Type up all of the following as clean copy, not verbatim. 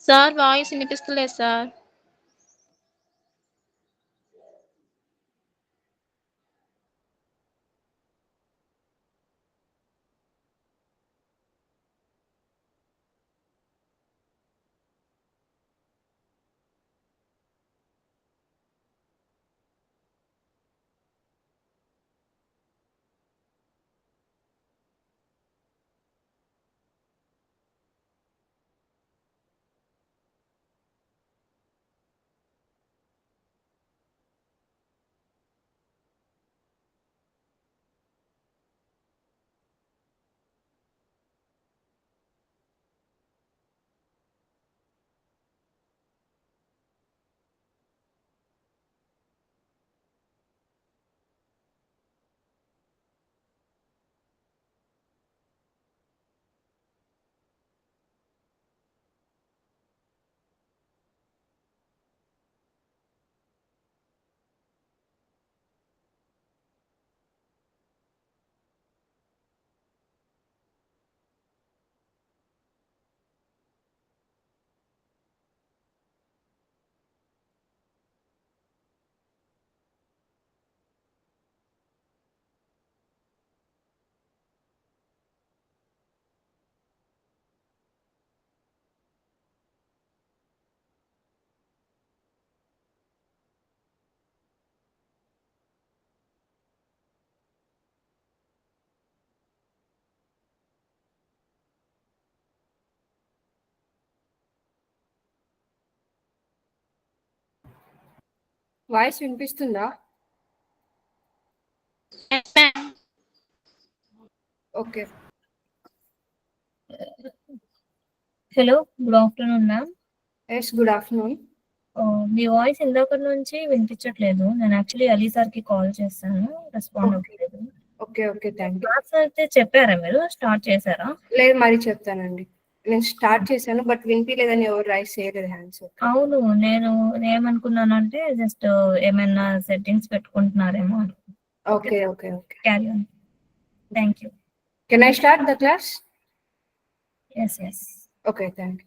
Sir voice వినిపిస్తలేదు sir. Voice వినిపిస్తుందా? Okay. Hello, good afternoon ma'am. Yes, good afternoon. మీ voice ఇందాక నుంచి వినిపించట్లేదు. నేను యాక్చువల్లీ అలీ సార్కి కాల్ చేశాను, రెస్పాండ్ అవ్వలేదు. Okay okay, thank you. Class అయితే చెప్పారా, మీరు స్టార్ట్ చేశారా? లేదు, మరి చెప్తానండి. నేను స్టార్ట్ చేశాను, బట్ వినిపించలేదని ఎవరు రైస్ చేయలేదు హ్యాండ్స్. అవును, నేను ఏమనుకున్నానంటే జస్ట్ ఏమైనా సెట్టింగ్స్ పెట్టుకుంటున్నారేమో. Okay okay okay, carry on. Thank you. Can I start the class? Yes yes. Okay, thank you.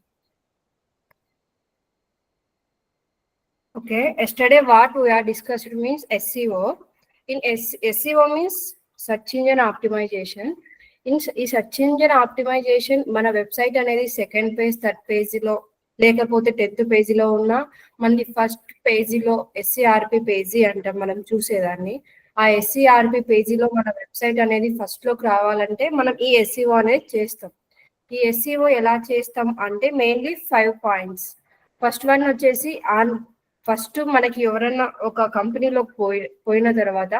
Okay, yesterday what we are discussed means SEO. In SEO means search engine optimization. In search engine optimization, మన website అనేది second page, third పేజీలో లేకపోతే 10th పేజీలో ఉన్న మనకి first పేజీలో SERP page అంటాం మనం చూసేదాన్ని. ఆ SERP పేజీలో మన వెబ్సైట్ అనేది ఫస్ట్ లోకి రావాలంటే మనం ఈ SEO అనేది చేస్తాం. ఈ SEO ఎలా చేస్తాం అంటే మెయిన్లీ 5 పాయింట్స్. ఫస్ట్ వన్ వచ్చేసి ఫస్ట్ మనకి ఎవరైనా ఒక కంపెనీలోకి పోయిన తర్వాత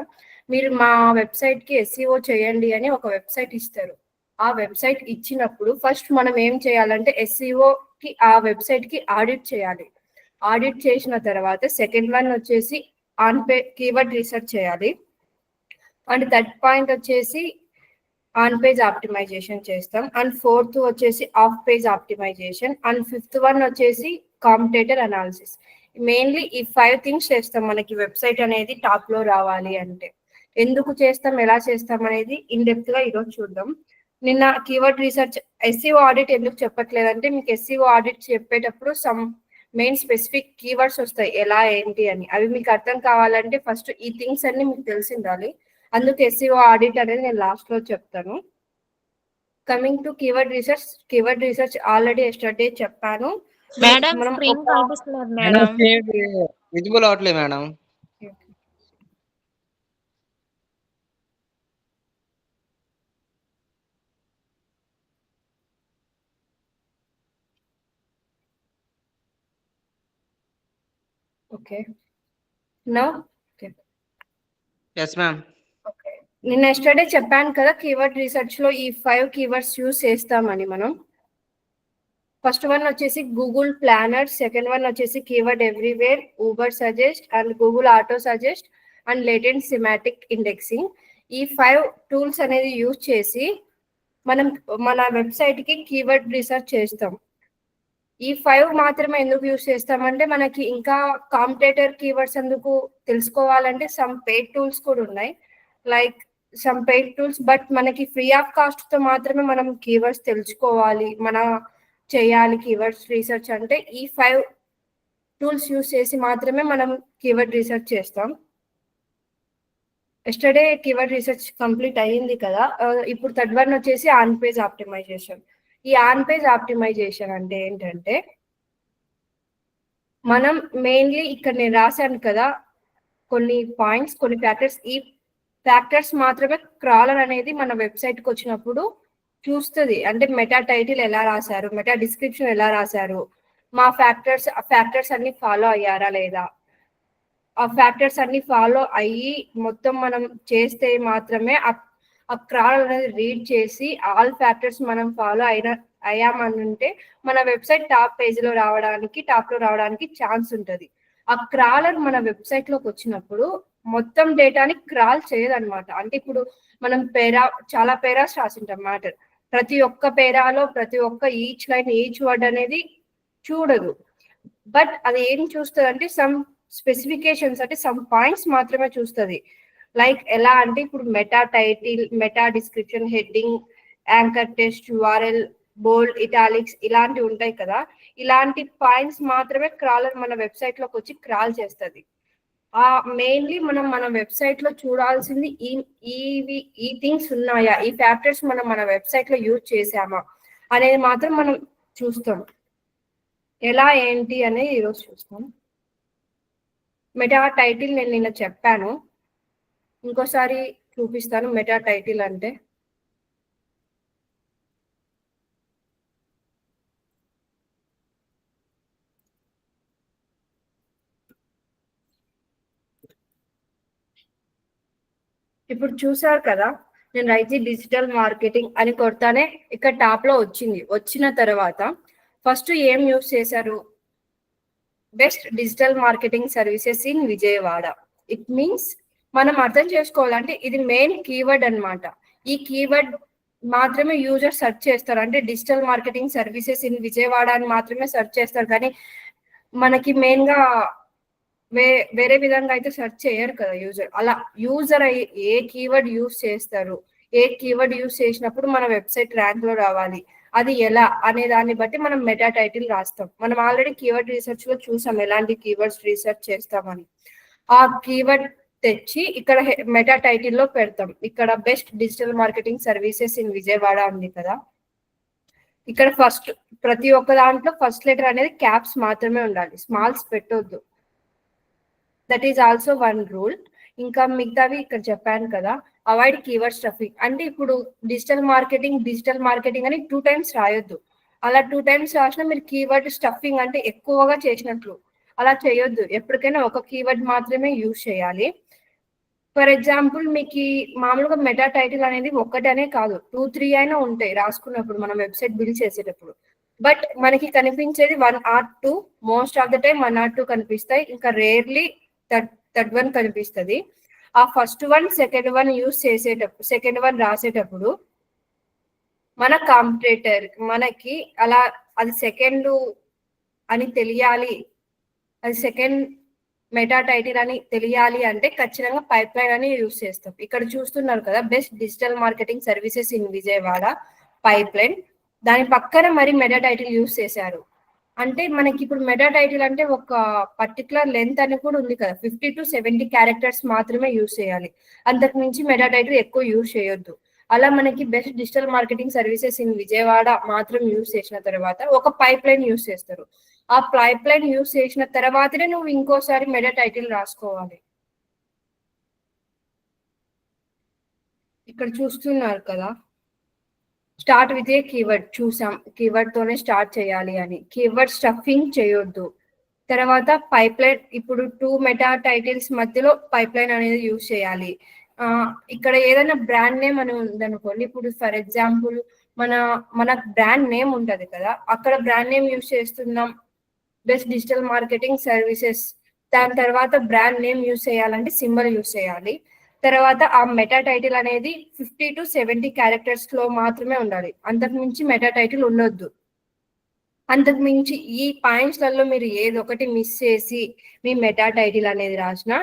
మీరు మా వెబ్సైట్కి SEO చేయండి అని ఒక వెబ్సైట్ ఇస్తారు. ఆ వెబ్సైట్ ఇచ్చినప్పుడు ఫస్ట్ మనం ఏం చేయాలంటే SEOకి ఆ వెబ్సైట్కి ఆడిట్ చేయాలి. ఆడిట్ చేసిన తర్వాత సెకండ్ వన్ వచ్చేసి కీవర్డ్ రీసెర్చ్ చేయాలి. అండ్ థర్డ్ పాయింట్ వచ్చేసి ఆన్ పేజ్ ఆప్టిమైజేషన్ చేస్తాం. అండ్ ఫోర్త్ వచ్చేసి off page optimization. And fifth one వచ్చేసి కాంపిటేటర్ అనాలిసిస్. మెయిన్లీ ఈ 5 థింగ్స్ చేస్తాం మనకి వెబ్సైట్ అనేది టాప్ లో రావాలి అంటే. ఎందుకు చేస్తాం, ఎలా చేస్తాం అనేది ఇన్ డెప్త్ గా ఈరోజు చూద్దాం. నిన్న కీవర్డ్ రీసెర్చ్ SEO ఆడిట్ ఎందుకు చెప్పట్లేదంటే మీకు SEO ఆడిట్ చెప్పేటప్పుడు సమ్ మెయిన్ స్పెసిఫిక్ కీవర్డ్స్ వస్తాయి ఎలా ఏంటి అని. అవి మీకు అర్థం కావాలంటే ఫస్ట్ ఈ థింగ్స్ అన్ని మీకు తెలిసి ఉండాలి. అందుకు SEO ఆడిట్ అనేది నేను లాస్ట్ లో చెప్తాను. Coming to keyword research already yesterday చెప్పాను. మేడం స్క్రీన్ కనిపిస్తున్నారు మేడం. విజిబుల్ అవట్లేదు madam. Okay, now okay. Yes ma'am. Okay, నేను ఎస్టర్డే చెప్పాను కదా కీవర్డ్ రీసెర్చ్ లో ఈ 5 కీవర్డ్స్ యూజ్ చేస్తామని మనం. ఫస్ట్ వన్ వచ్చేసి గూగుల్ ప్లానర్, సెకండ్ వన్ వచ్చేసి keyword everywhere, Uber suggest and Google auto suggest and latent semantic indexing. ఈ 5 టూల్స్ అనేది యూజ్ చేసి మనం మన వెబ్సైట్ కి కీవర్డ్ రీసెర్చ్ చేస్తాం. ఈ 5 మాత్రమే ఎందుకు యూజ్ చేస్తామంటే మనకి ఇంకా కాంపిటేటర్ కీవర్డ్స్ ఎందుకు తెలుసుకోవాలంటే సమ్ పెయిడ్ టూల్స్ కూడా ఉన్నాయి, like some paid tools. But మనకి ఫ్రీ ఆఫ్ కాస్ట్ తో మాత్రమే మనం కీవర్డ్స్ తెలుసుకోవాలి, మన చేయాలి కీవర్డ్స్ రీసెర్చ్ అంటే ఈ 5 టూల్స్ యూస్ చేసి మాత్రమే మనం కీవర్డ్ రీసెర్చ్ చేస్తాం. ఎస్టర్డే కీవర్డ్ రీసెర్చ్ కంప్లీట్ అయ్యింది కదా. ఇప్పుడు థర్డ్ వన్ వచ్చేసి ఆన్ పేజ్ ఆప్టిమైజేషన్. ఈ ఆన్ పేజ్ ఆప్టిమైజేషన్ అంటే ఏంటంటే మనం మెయిన్లీ ఇక్కడ నేను రాశాను కదా కొన్ని పాయింట్స్, కొన్ని ఫ్యాక్టర్స్. ఈ ఫ్యాక్టర్స్ మాత్రమే క్రాలర్ అనేది మన వెబ్సైట్కి వచ్చినప్పుడు చూస్తుంది. అంటే మెటా టైటిల్ ఎలా రాశారు, మెటా డిస్క్రిప్షన్ ఎలా రాశారు, మా ఫ్యాక్టర్స్ అన్ని ఫాలో అయ్యారా లేదా, ఆ ఫ్యాక్టర్స్ అన్ని ఫాలో అయ్యి మొత్తం మనం చేస్తే మాత్రమే ఆ క్రాలర్ అనేది రీడ్ చేసి ఆల్ ఫ్యాక్టర్స్ మనం ఫాలో అయ్యామనుంటే మన వెబ్సైట్ టాప్ లో రావడానికి ఛాన్స్ ఉంటుంది. ఆ క్రాలర్ మన వెబ్సైట్ లోకి వచ్చినప్పుడు మొత్తం డేటాని క్రాల్ చేయదన్నమాట. అంటే ఇప్పుడు మనం చాలా పేరాస్ రాసింటాం మ్యాటర్, ప్రతి ఒక్క పేరాలో ప్రతి ఒక్క ఈచ్ లైన్ ఈచ్ వర్డ్ అనేది చూడదు. బట్ అది ఏం చూస్తుంది అంటే సమ్ స్పెసిఫికేషన్స్, అంటే సమ్ పాయింట్స్ మాత్రమే చూస్తుంది. లైక్ ఎలా అంటే ఇప్పుడు meta title, meta description, heading, anchor text, URL, bold, italics ఇలాంటివి ఉంటాయి కదా. ఇలాంటి పాయింట్స్ మాత్రమే క్రాలర్ మన వెబ్సైట్ లోకి వచ్చి క్రాల్ చేస్తుంది. మెయిన్లీ మనం మన వెబ్సైట్ లో చూడాల్సింది ఈ థింగ్స్ ఉన్నాయా, ఈ ఫ్యాక్టర్స్ మనం మన వెబ్సైట్ లో యూజ్ చేసామా అనేది మాత్రం మనం చూస్తాం. ఎలా ఏంటి అనేది ఈరోజు చూస్తాం. మెటా టైటిల్ నేను నిన్న చెప్పాను, ఇంకోసారి చూపిస్తాను. మెటా టైటిల్ అంటే ఇప్పుడు చూసారు కదా, నేను రైజీ డిజిటల్ మార్కెటింగ్ అని కొడతానే ఇక్కడ టాప్ లో వచ్చింది. వచ్చిన తర్వాత ఫస్ట్ ఏం యూజ్ చేశారు, best digital marketing services in Vijayawada. It means మనం అర్థం చేసుకోవాలంటే ఇది మెయిన్ కీవర్డ్ అన్నమాట. ఈ కీవర్డ్ మాత్రమే యూజర్ సెర్చ్ చేస్తారు. అంటే digital marketing services in Vijayawada అని మాత్రమే సెర్చ్ చేస్తారు. కానీ మనకి మెయిన్ గా వేరే విధంగా అయితే సెర్చ్ చేయరు కదా యూజర్. అలా యూజర్ ఏ కీవర్డ్ యూజ్ చేస్తారు, ఏ కీవర్డ్ యూజ్ చేసినప్పుడు మన వెబ్సైట్ ర్యాంక్ లో రావాలి, అది ఎలా అనే దాన్ని బట్టి మనం మెటా టైటిల్ రాస్తాం. మనం ఆల్రెడీ కీవర్డ్ రీసెర్చ్ లో చూసాం ఎలాంటి కీవర్డ్స్ రీసెర్చ్ చేస్తామని. ఆ కీవర్డ్ తెచ్చి ఇక్కడ మెటా టైటిల్ లో పెడతాం. ఇక్కడ best digital marketing services in Vijayawada ఉంది కదా. ఇక్కడ ఫస్ట్ ప్రతి ఒక్క దాంట్లో ఫస్ట్ లెటర్ అనేది క్యాప్స్ మాత్రమే ఉండాలి, స్మాల్స్ పెట్టొద్దు. That is also one rule. ఇంకా మిగతావి ఇక్కడ చెప్పాను కదా, అవాయిడ్ కీవర్డ్ స్టఫింగ్. అంటే ఇప్పుడు డిజిటల్ మార్కెటింగ్ అని 2 times రాయొద్దు. అలా 2 times రాసినా మీరు కీవర్డ్ స్టఫింగ్ అంటే ఎక్కువగా చేసినట్లు. అలా చేయొద్దు. ఎప్పటికైనా ఒక కీవర్డ్ మాత్రమే యూజ్ చేయాలి. ఫర్ ఎగ్జాంపుల్ మీకు మామూలుగా మెటా టైటిల్ అనేది ఒక్కటనే కాదు, 2-3 అయినా ఉంటాయి రాసుకున్నప్పుడు మనం వెబ్సైట్ బిల్డ్ చేసేటప్పుడు. బట్ మనకి కనిపించేది 1 or 2, most of the time 1 or 2 కనిపిస్తాయి. ఇంకా రేర్లీ థర్డ్ వన్ కనిపిస్తుంది. ఆ first one second one second one రాసేటప్పుడు మన కాంపిటేటర్ మనకి అలా అది సెకండ్ అని తెలియాలి, అది సెకండ్ మెటా టైటిల్ అని తెలియాలి అంటే ఖచ్చితంగా పైప్ లైన్ అని యూజ్ చేస్తాం. ఇక్కడ చూస్తున్నారు కదా, best digital marketing services in Vijayawada pipe line, దాని పక్కన మరి మెటా టైటిల్ యూజ్ చేశారు. అంటే మనకి ఇప్పుడు మెటా టైటిల్ అంటే ఒక పర్టికులర్ లెంత్ అని కూడా ఉంది కదా, 50 to 70 క్యారెక్టర్స్ మాత్రమే యూజ్ చేయాలి. అంతకు మించి మెటా టైటిల్ ఎక్కువ యూజ్ చేయొద్దు. అలా మనకి best digital marketing services in Vijayawada మాత్రం యూజ్ చేసిన తర్వాత ఒక పైప్ లైన్ యూజ్ చేస్తారు. ఆ పైప్ లైన్ యూజ్ చేసిన తర్వాతనే నువ్వు ఇంకోసారి మెటా టైటిల్ రాసుకోవాలి. ఇక్కడ చూస్తున్నారు కదా, స్టార్ట్ విత్ ఏ కీవర్డ్ చూసాం, కీవర్డ్ తోనే స్టార్ట్ చేయాలి అని. కీవర్డ్ స్టఫింగ్ చేయొద్దు. తర్వాత పైప్ లైన్, ఇప్పుడు 2 మెటా టైటిల్స్ మధ్యలో పైప్ లైన్ అనేది యూజ్ చేయాలి. ఇక్కడ ఏదైనా బ్రాండ్ నేమ్ అని ఉందనుకోండి, ఇప్పుడు ఫర్ ఎగ్జాంపుల్ మన బ్రాండ్ నేమ్ ఉంటది కదా, అక్కడ బ్రాండ్ నేమ్ యూజ్ చేస్తున్నాం బెస్ట్ డిజిటల్ మార్కెటింగ్ సర్వీసెస్, దాని తర్వాత బ్రాండ్ నేమ్ యూజ్ చేయాలంటే సింబల్ యూజ్ చేయాలి. తర్వాత ఆ మెటా టైటిల్ అనేది 50 to 70 క్యారెక్టర్స్ లో మాత్రమే ఉండాలి. అంతకు మించి మెటా టైటిల్ ఉండొద్దు. అంతకు మించి ఈ పాయింట్స్లలో మీరు ఏదో ఒకటి మిస్ చేసి మీ మెటా టైటిల్ అనేది రాసిన,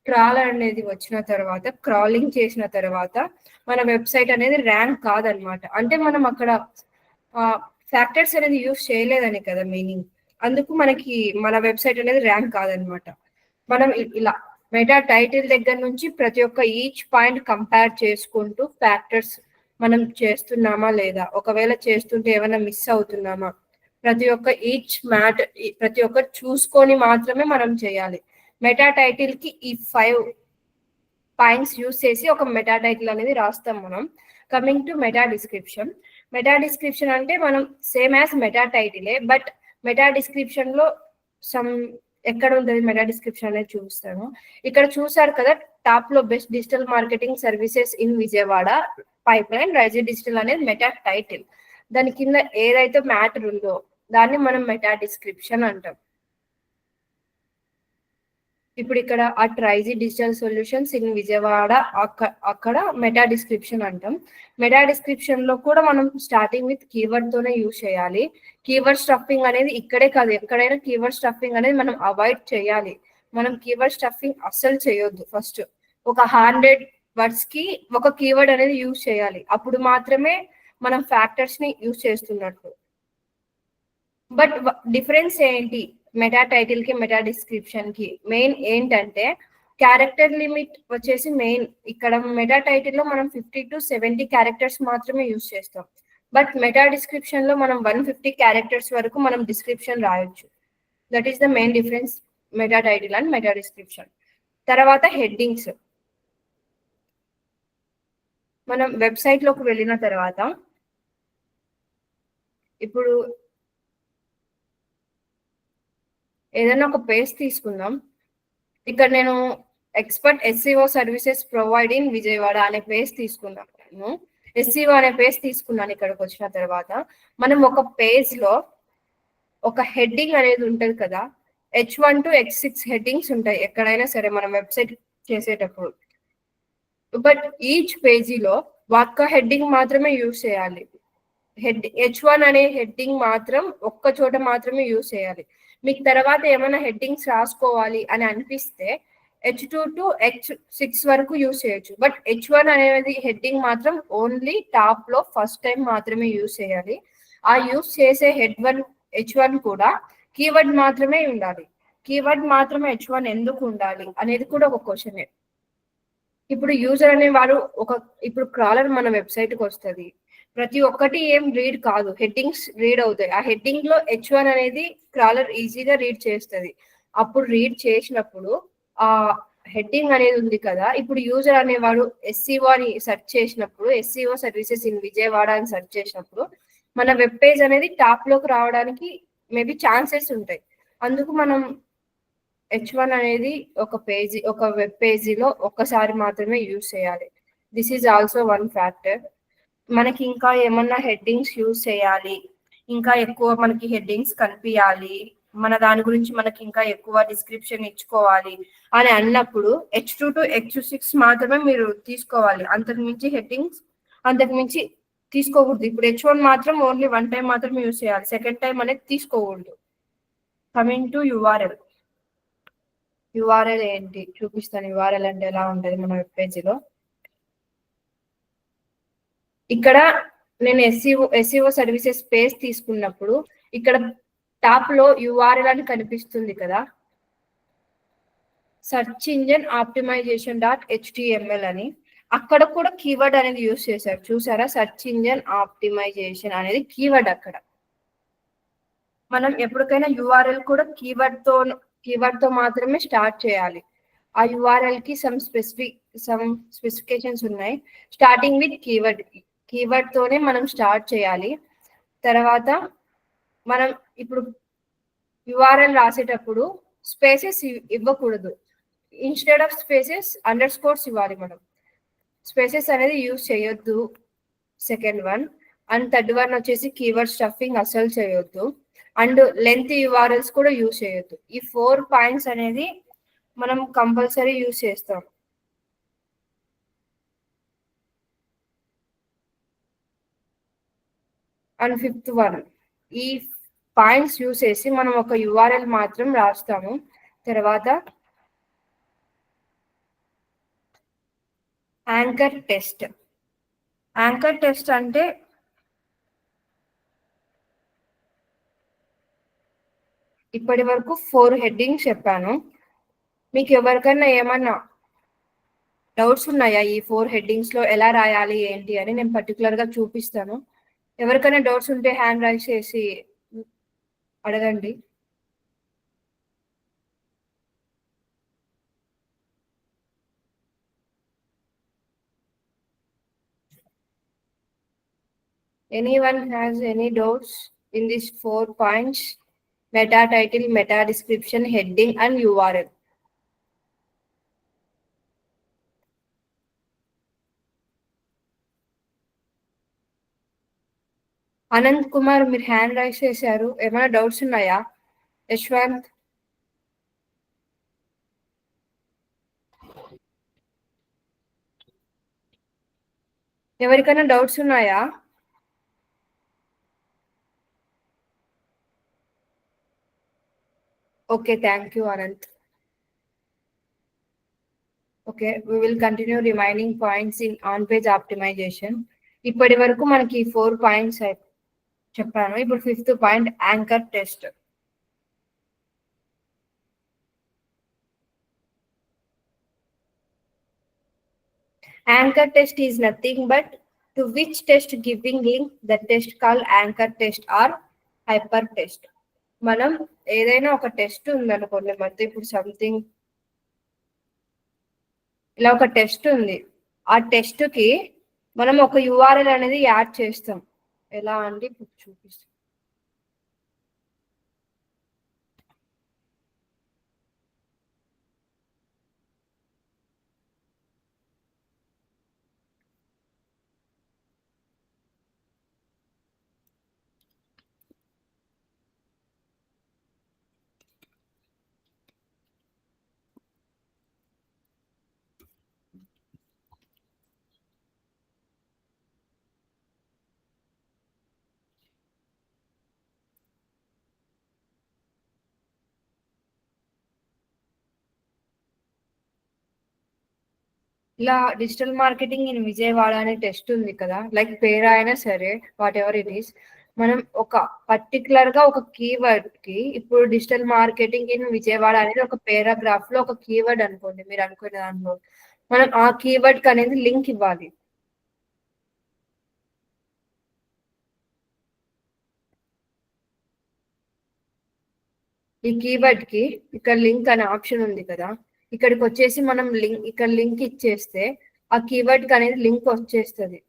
క్రాలర్ అనేది వచ్చిన తర్వాత క్రాలింగ్ చేసిన తర్వాత మన వెబ్సైట్ అనేది ర్యాంక్ కాదనమాట. అంటే మనం అక్కడ ఫ్యాక్టర్స్ అనేది యూస్ చేయలేదని కదా మీనింగ్. అందుకు మనకి మన వెబ్సైట్ అనేది ర్యాంక్ కాదనమాట. మనం ఇలా మెటా టైటిల్ దగ్గర నుంచి ప్రతి ఒక్క ఈచ్ పాయింట్ కంపేర్ చేసుకుంటూ ఫ్యాక్టర్స్ మనం చేస్తున్నామా లేదా, ఒకవేళ చేస్తుంటే ఏమైనా మిస్ అవుతున్నామా, ప్రతి ఒక్క ఈచ్ ప్రతి ఒక్క చూసుకొని మాత్రమే మనం చేయాలి. మెటా టైటిల్ కి ఈ 5 పాయింట్స్ యూస్ చేసి ఒక మెటా టైటిల్ అనేది రాస్తాం మనం. Coming to meta description. Meta description అంటే మనం సేమ్ యాజ్ మెటా టైటిలే, బట్ మెటా డిస్క్రిప్షన్ లో సమ్ ఎక్కడ ఉంటుంది మెటా డిస్క్రిప్షన్ అనేది చూపిస్తాను. ఇక్కడ చూసారు కదా, టాప్ లో best digital marketing services in Vijayawada pipe line రైజీ digital అనేది మెటా టైటిల్. దాని కింద ఏదైతే మ్యాటర్ ఉందో దాన్ని మనం మెటా డిస్క్రిప్షన్ అంటాం. ఇప్పుడు ఇక్కడ at రైజీ digital solutions in Vijayawada అక్కడ మెటా డిస్క్రిప్షన్ అంటాం. మెటా డిస్క్రిప్షన్ లో కూడా మనం స్టార్టింగ్ విత్ కీవర్డ్ తోనే యూజ్ చేయాలి. కీవర్డ్ స్టఫింగ్ అనేది ఇక్కడే కాదు, ఎక్కడైనా కీవర్డ్ స్టఫింగ్ అనేది మనం అవాయిడ్ చేయాలి. మనం కీవర్డ్ స్టఫింగ్ అస్సలు చేయొద్దు. ఫస్ట్ ఒక 100 వర్డ్స్ కి ఒక కీవర్డ్ అనేది యూజ్ చేయాలి, అప్పుడు మాత్రమే మనం ఫ్యాక్టర్స్ ని యూజ్ చేస్తున్నట్లు. బట్ డిఫరెన్స్ ఏంటి మెటా టైటిల్ కి మెటా డిస్క్రిప్షన్ కి? మెయిన్ ఏంటంటే క్యారెక్టర్ లిమిట్ వచ్చేసి మెయిన్. ఇక్కడ మెటా టైటిల్ లో మనం 50 to 70 క్యారెక్టర్స్ మాత్రమే యూజ్ చేస్తాం. బట్ మెటా డిస్క్రిప్షన్ లో మనం 150 క్యారెక్టర్స్ వరకు మనం డిస్క్రిప్షన్ రాయొచ్చు. That is the main difference meta title and meta description. తర్వాత హెడ్డింగ్స్. మనం వెబ్సైట్ లోకి వెళ్ళిన తర్వాత ఇప్పుడు ఏదైనా ఒక పేజ్ తీసుకుందాం. ఇక్కడ నేను expert SCO services provide in Vijayawada అనే పేజ్ తీసుకున్నాను. నేను ఎస్సీఓ అనే పేజ్ తీసుకున్నాను. ఇక్కడికి వచ్చిన తర్వాత మనం ఒక పేజ్ లో ఒక హెడ్డింగ్ అనేది ఉంటది కదా, H1 to H6 హెడ్డింగ్స్ ఉంటాయి ఎక్కడైనా సరే మనం వెబ్సైట్ చేసేటప్పుడు. బట్ ఈచ్ పేజీలో ఒక్క హెడ్డింగ్ మాత్రమే యూజ్ చేయాలి. H1 అనే హెడ్డింగ్ మాత్రం ఒక్క చోట మాత్రమే యూజ్ చేయాలి. మీకు తర్వాత ఏమైనా హెడ్డింగ్స్ రాసుకోవాలి అని అనిపిస్తే H2 to H6 వరకు యూజ్ చేయొచ్చు. బట్ H1 అనేది హెడ్డింగ్ మాత్రం ఓన్లీ టాప్ లో ఫస్ట్ టైం మాత్రమే యూజ్ చేయాలి. ఆ యూజ్ చేసే H1 కూడా కీవర్డ్ మాత్రమే ఉండాలి. కీవర్డ్ మాత్రమే H1 ఎందుకు ఉండాలి అనేది కూడా ఒక క్వశ్చనే. ఇప్పుడు యూజర్ అనేవాడు ఇప్పుడు క్రాలర్ మన వెబ్సైట్ కి వస్తుంది, ప్రతి ఒక్కటి ఏం రీడ్ కాదు, హెడ్డింగ్స్ రీడ్ అవుతాయి. ఆ హెడ్డింగ్ లో H1 అనేది క్రాలర్ ఈజీగా రీడ్ చేస్తుంది. అప్పుడు రీడ్ చేసినప్పుడు ఆ హెడ్డింగ్ అనేది ఉంది కదా, ఇప్పుడు యూజర్ అనేవాడు ఎస్సీఓ అని సెర్చ్ చేసినప్పుడు, ఎస్సీఓ సర్వీసెస్ ఇన్ విజయవాడ అని సెర్చ్ చేసినప్పుడు మన వెబ్ పేజ్ అనేది టాప్ లోకి రావడానికి మేబీ ఛాన్సెస్ ఉంటాయి. అందుకు మనం H1 అనేది ఒక వెబ్ పేజీలో ఒక్కసారి మాత్రమే యూజ్ చేయాలి. This is also one factor. మనకి ఇంకా ఏమన్నా హెడ్డింగ్స్ యూజ్ చేయాలి, ఇంకా ఎక్కువ మనకి హెడ్డింగ్స్ కనిపించాలి, మన దాని గురించి మనకి ఇంకా ఎక్కువ డిస్క్రిప్షన్ ఇచ్చుకోవాలి అని అన్నప్పుడు H2 to H6 మాత్రమే మీరు తీసుకోవాలి. అంతకు మించి తీసుకోకూడదు. ఇప్పుడు H1 మాత్రం ఓన్లీ 1 టైం మాత్రమే యూజ్ చేయాలి, సెకండ్ టైం అనేది తీసుకోకూడదు. Coming to URL. యుఆర్ఎల్ ఏంటి చూపిస్తాను. యుఆర్ఎల్ అంటే ఎలా ఉంటుంది మన వెబ్ పేజీలో. ఇక్కడ నేను ఎస్సీఓ సర్వీసెస్ పేజ్ తీసుకున్నప్పుడు ఇక్కడ టాప్ లో యుఆర్ఎల్ అని కనిపిస్తుంది కదా, సెర్చ్ ఇంజిన్ ఆప్టిమైజేషన్ .html అని. అక్కడ కూడా కీవర్డ్ అనేది యూజ్ చేశారు, చూసారా? సెర్చ్ ఇంజిన్ ఆప్టిమైజేషన్ అనేది కీవర్డ్. అక్కడ మనం ఎప్పటికైనా యుఆర్ఎల్ కూడా కీవర్డ్ తో మాత్రమే స్టార్ట్ చేయాలి. ఆ యుఆర్ఎల్ కి సమ్ స్పెసిఫికేషన్స్ ఉన్నాయి. స్టార్టింగ్ విత్ కీవర్డ్ తోనే మనం స్టార్ట్ చేయాలి. తర్వాత మనం ఇప్పుడు యుఆర్ఎల్ రాసేటప్పుడు స్పేసెస్ ఇవ్వకూడదు. ఇన్స్టెడ్ ఆఫ్ స్పేసెస్ అండర్స్కోర్స్ ఇవ్వాలి. మనం స్పేసెస్ అనేది యూజ్ చేయొద్దు, second one. And third one వచ్చేసి కీవర్డ్ స్టఫింగ్ అసలు చేయొద్దు. అండ్ లెంత్ యుఆర్ఎల్స్ కూడా యూజ్ చేయొద్దు. ఈ 4 పాయింట్స్ అనేది మనం కంపల్సరీ యూజ్ చేస్తాం. అండ్ ఫిఫ్త్ వన్, ఈ పాయింట్స్ యూజ్ చేసి మనం ఒక యుఆర్ఎల్ మాత్రం రాస్తాము. తర్వాత యాంకర్ టెస్ట్. యాంకర్ టెస్ట్ అంటే ఇప్పటి వరకు 4 హెడ్డింగ్స్ చెప్పాను. మీకు ఎవరికైనా ఏమన్నా డౌట్స్ ఉన్నాయా ఈ 4 హెడ్డింగ్స్ లో ఎలా రాయాలి ఏంటి అని నేను పర్టికులర్ గా చూపిస్తాను. ఎవరికైనా డౌట్స్ ఉంటే హ్యాండ్ రైజ్ చేసి అడగండి. Anyone has any doubts in these 4 points? Meta title, meta description, heading and URL. Anant Kumar మీరు హ్యాండ్ రైజ్ చేశారు, ఏమైనా డౌట్స్ ఉన్నాయా? యశ్వంత్, ఎవరికైనా డౌట్స్ ఉన్నాయా? Okay, thank you Anant. Okay, we will continue remaining points in on page optimization. ఇప్పటి వరకు మనకి 4 points చెప్పాను. ఇప్పుడు 5th point anchor test. Anchor test is nothing but to which test giving link the test called anchor test or hyper test. మనం ఏదైనా ఒక test ఉందనుకోండి, మధ్య ఇప్పుడు సంథింగ్ ఇలా ఒక టెస్ట్ ఉంది, ఆ టెస్ట్ కి మనం ఒక యూఆర్ఎల్ అనేది యాడ్ చేస్తాం. ఎలా అంటే ఇప్పుడు చూపిస్తాం. ఇలా డిజిటల్ మార్కెటింగ్ ఇన్ విజయవాడ అనే టెస్ట్ ఉంది కదా, లైక్ పేరు అయినా సరే వాట్ ఎవర్ ఇట్ ఈస్, మనం ఒక పర్టికులర్ గా ఒక కీవర్డ్ కి, ఇప్పుడు డిజిటల్ మార్కెటింగ్ ఇన్ విజయవాడ అనేది ఒక పేరాగ్రాఫ్ లో ఒక కీవర్డ్ అనుకోండి, మీరు అనుకునే దాంట్లో మనం ఆ కీవర్డ్ కి అనేది లింక్ ఇవ్వాలి. ఈ కీవర్డ్ కి ఇక్కడ లింక్ అనే ఆప్షన్ ఉంది కదా, ఇక్కడికి వచ్చేసి మనం ఇక్కడ లింక్ ఇచ్చేస్తే ఆ కీవర్డ్ కి అనేది లింక్ వచ్చేస్తుంది.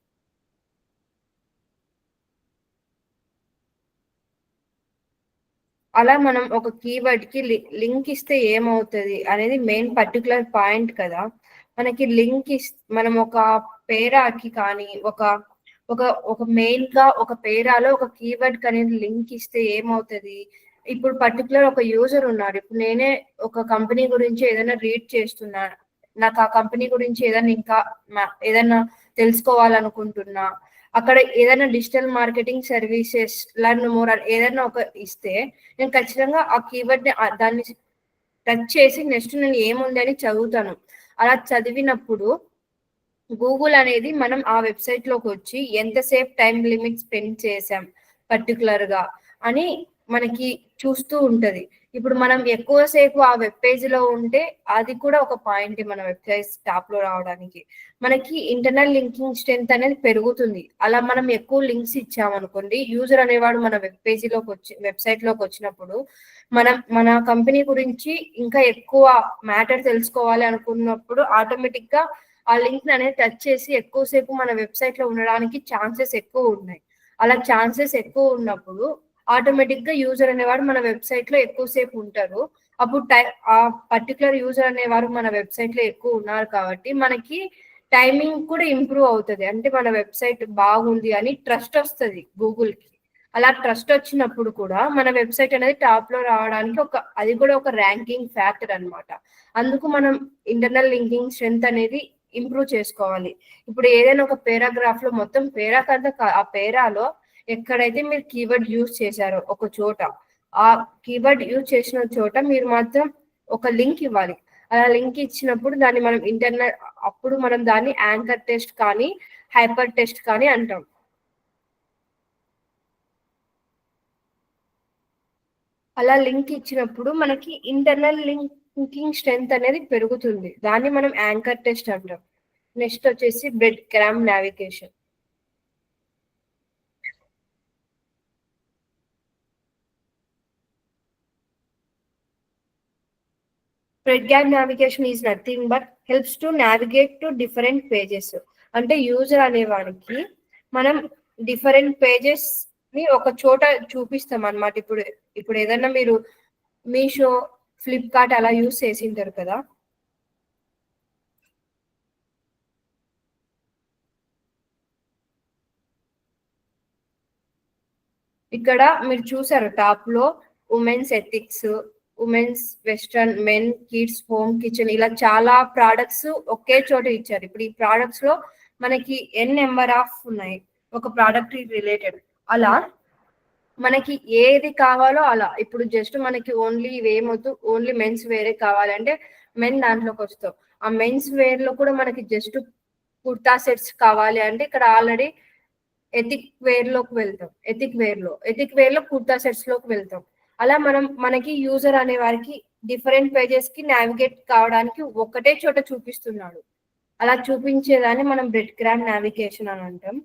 అలా మనం ఒక కీవర్డ్ కి లింక్ ఇస్తే ఏమవుతుంది అనేది మెయిన్ పర్టికులర్ పాయింట్ కదా. మనకి లింక్ మనం ఒక పేరాకి కానీ ఒక ఒక ఒక మెయిన్ గా ఒక పేరాలో ఒక కీవర్డ్ కి అనేది లింక్ ఇస్తే ఏమవుతుంది, ఇప్పుడు పర్టికులర్ ఒక యూజర్ ఉన్నారు, ఇప్పుడు నేనే ఒక కంపెనీ గురించి ఏదైనా రీడ్ చేస్తున్నాను, నాకు ఆ కంపెనీ గురించి ఏదైనా ఇంకా ఏదైనా తెలుసుకోవాలనుకుంటున్నా, అక్కడ ఏదైనా digital marketing services learn more ఏదైనా ఒక ఇస్తే నేను ఖచ్చితంగా ఆ కీవర్డ్ దాన్ని టచ్ చేసి నెక్స్ట్ నేను ఏముంది అని చదువుతాను. అలా చదివినప్పుడు గూగుల్ అనేది మనం ఆ వెబ్సైట్ లోకి వచ్చి ఎంతసేపు టైం లిమిట్ స్పెండ్ చేసాం పర్టికులర్ గా అని మనకి చూస్తూ ఉంటది. ఇప్పుడు మనం ఎక్కువసేపు ఆ వెబ్ పేజ్ లో ఉంటే అది కూడా ఒక పాయింట్ మన వెబ్సైట్ టాప్ లో రావడానికి. మనకి ఇంటర్నల్ లింకింగ్ స్ట్రెంత్ అనేది పెరుగుతుంది. అలా మనం ఎక్కువ లింక్స్ ఇచ్చామనుకోండి, యూజర్ అనేవాడు మన వెబ్సైట్ లోకి వచ్చినప్పుడు మన కంపెనీ గురించి ఇంకా ఎక్కువ మ్యాటర్ తెలుసుకోవాలి అనుకున్నప్పుడు ఆటోమేటిక్ గా ఆ లింక్ అనేది టచ్ చేసి ఎక్కువసేపు మన వెబ్సైట్ లో ఉండడానికి ఛాన్సెస్ ఎక్కువ ఉన్నాయి. అలా ఛాన్సెస్ ఎక్కువ ఉన్నప్పుడు ఆటోమేటిక్ గా యూజర్ అనేవాడు మన వెబ్సైట్ లో ఎక్కువసేపు ఉంటారు. అప్పుడు ఆ పర్టికులర్ యూజర్ అనేవారు మన వెబ్సైట్ లో ఎక్కువ ఉన్నారు కాబట్టి మనకి టైమింగ్ కూడా ఇంప్రూవ్ అవుతుంది. అంటే మన వెబ్సైట్ బాగుంది అని ట్రస్ట్ వస్తుంది గూగుల్ కి. అలా ట్రస్ట్ వచ్చినప్పుడు కూడా మన వెబ్సైట్ అనేది టాప్ లో రావడానికి అది కూడా ఒక ర్యాంకింగ్ ఫ్యాక్టర్ అన్నమాట. అందుకు మనం ఇంటర్నల్ లింకింగ్ స్ట్రెంత్ అనేది ఇంప్రూవ్ చేసుకోవాలి. ఇప్పుడు ఏదైనా ఒక పేరాగ్రాఫ్ లో మొత్తం ఆ పేరాలో ఎక్కడైతే మీరు కీవర్డ్ యూజ్ చేశారో ఒక చోట, ఆ కీవర్డ్ యూజ్ చేసిన చోట మీరు మాత్రం ఒక లింక్ ఇవ్వాలి. అలా లింక్ ఇచ్చినప్పుడు దాన్ని మనం అప్పుడు మనం దాన్ని యాంకర్ టెస్ట్ కానీ హైపర్ టెస్ట్ కానీ అంటాం. అలా లింక్ ఇచ్చినప్పుడు మనకి ఇంటర్నల్ లింకింగ్ స్ట్రెంత్ అనేది పెరుగుతుంది. దాన్ని మనం యాంకర్ టెస్ట్ అంటాం. నెక్స్ట్ వచ్చేసి bread cram navigation. Bread cram navigation is nothing but helps to navigate to different pages. అంటే యూజర్ అనేవాడికి మనం డిఫరెంట్ పేజెస్ ని ఒక చోట చూపిస్తాం అన్నమాట. ఇప్పుడు ఏదన్నా మీరు మీషో, ఫ్లిప్కార్ట్ అలా యూస్ చేసింటారు కదా. ఇక్కడ మీరు చూసారు టాప్ లో women's ethics, women's western, men kids, home kitchen, ఇలా చాలా ప్రోడక్ట్స్ ఒకే చోట ఇచ్చారు. ఇప్పుడు ఈ ప్రోడక్ట్స్ లో మనకి ఎన్ నెంబర్ ఆఫ్ ఉన్నాయి ఒక ప్రోడక్ట్ రిలేటెడ్. అలా మనకి ఏది కావాలో అలా. ఇప్పుడు జస్ట్ మనకి ఓన్లీ ఇవేమొద్దు, ఓన్లీ మెన్స్ వేరే కావాలంటే మెన్ దాంట్లోకి వస్తాం. ఆ మెన్స్ వేర్ లో కూడా మనకి జస్ట్ కుర్తా సెట్స్ కావాలి అంటే ఇక్కడ ఆల్రెడీ ఎథిక్ వేర్ లోకి వెళ్తాం. ఎథిక్ వేర్ లో కుర్తా సెట్స్ లోకి వెళ్తాం. అలా మనకి యూజర్ అనే వారికి డిఫరెంట్ పేజెస్ కి నావిగేట్ కావడానికి ఒకటే చోట చూపిస్తున్నాడు. అలా చూపించేదాన్ని మనం బ్రెడ్ క్రామ్ నావిగేషన్ అని అంటాం.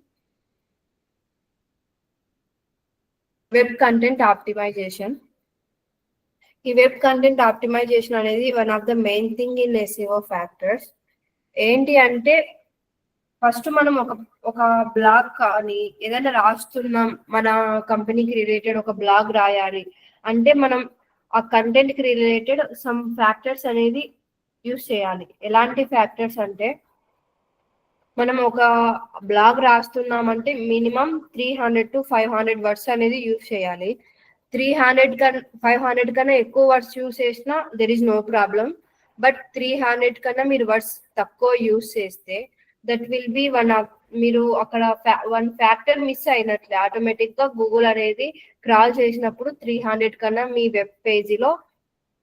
Web content optimization. ఈ వెబ్ కంటెంట్ ఆప్టిమైజేషన్ అనేది one of the main thing in SEO factors. ఏంటి అంటే ఫస్ట్ మనం ఒక బ్లాగ్ కానీ ఏదైనా రాస్తున్నాం, మన కంపెనీకి రిలేటెడ్ ఒక బ్లాగ్ రాయాలి అంటే మనం ఆ కంటెంట్ కి రిలేటెడ్ సమ్ ఫ్యాక్టర్స్ అనేది యూస్ చేయాలి. ఎలాంటి ఫ్యాక్టర్స్ అంటే మనం ఒక బ్లాగ్ రాస్తున్నామంటే మినిమం 300 to 500 వర్డ్స్ అనేది యూస్ చేయాలి. 500 కన్నా ఎక్కువ వర్డ్స్ యూస్ చేసినా there is no problem. But 300 కన్నా మీరు వర్డ్స్ తక్కువ యూస్ చేస్తే దట్ విల్ బి మీరు అక్కడ వన్ ఫ్యాక్టర్ మిస్ అయినట్లే. ఆటోమేటిక్ గా గూగుల్ అనేది క్రాల్ చేసినప్పుడు 300 కన్నా మీ వెబ్ పేజీలో,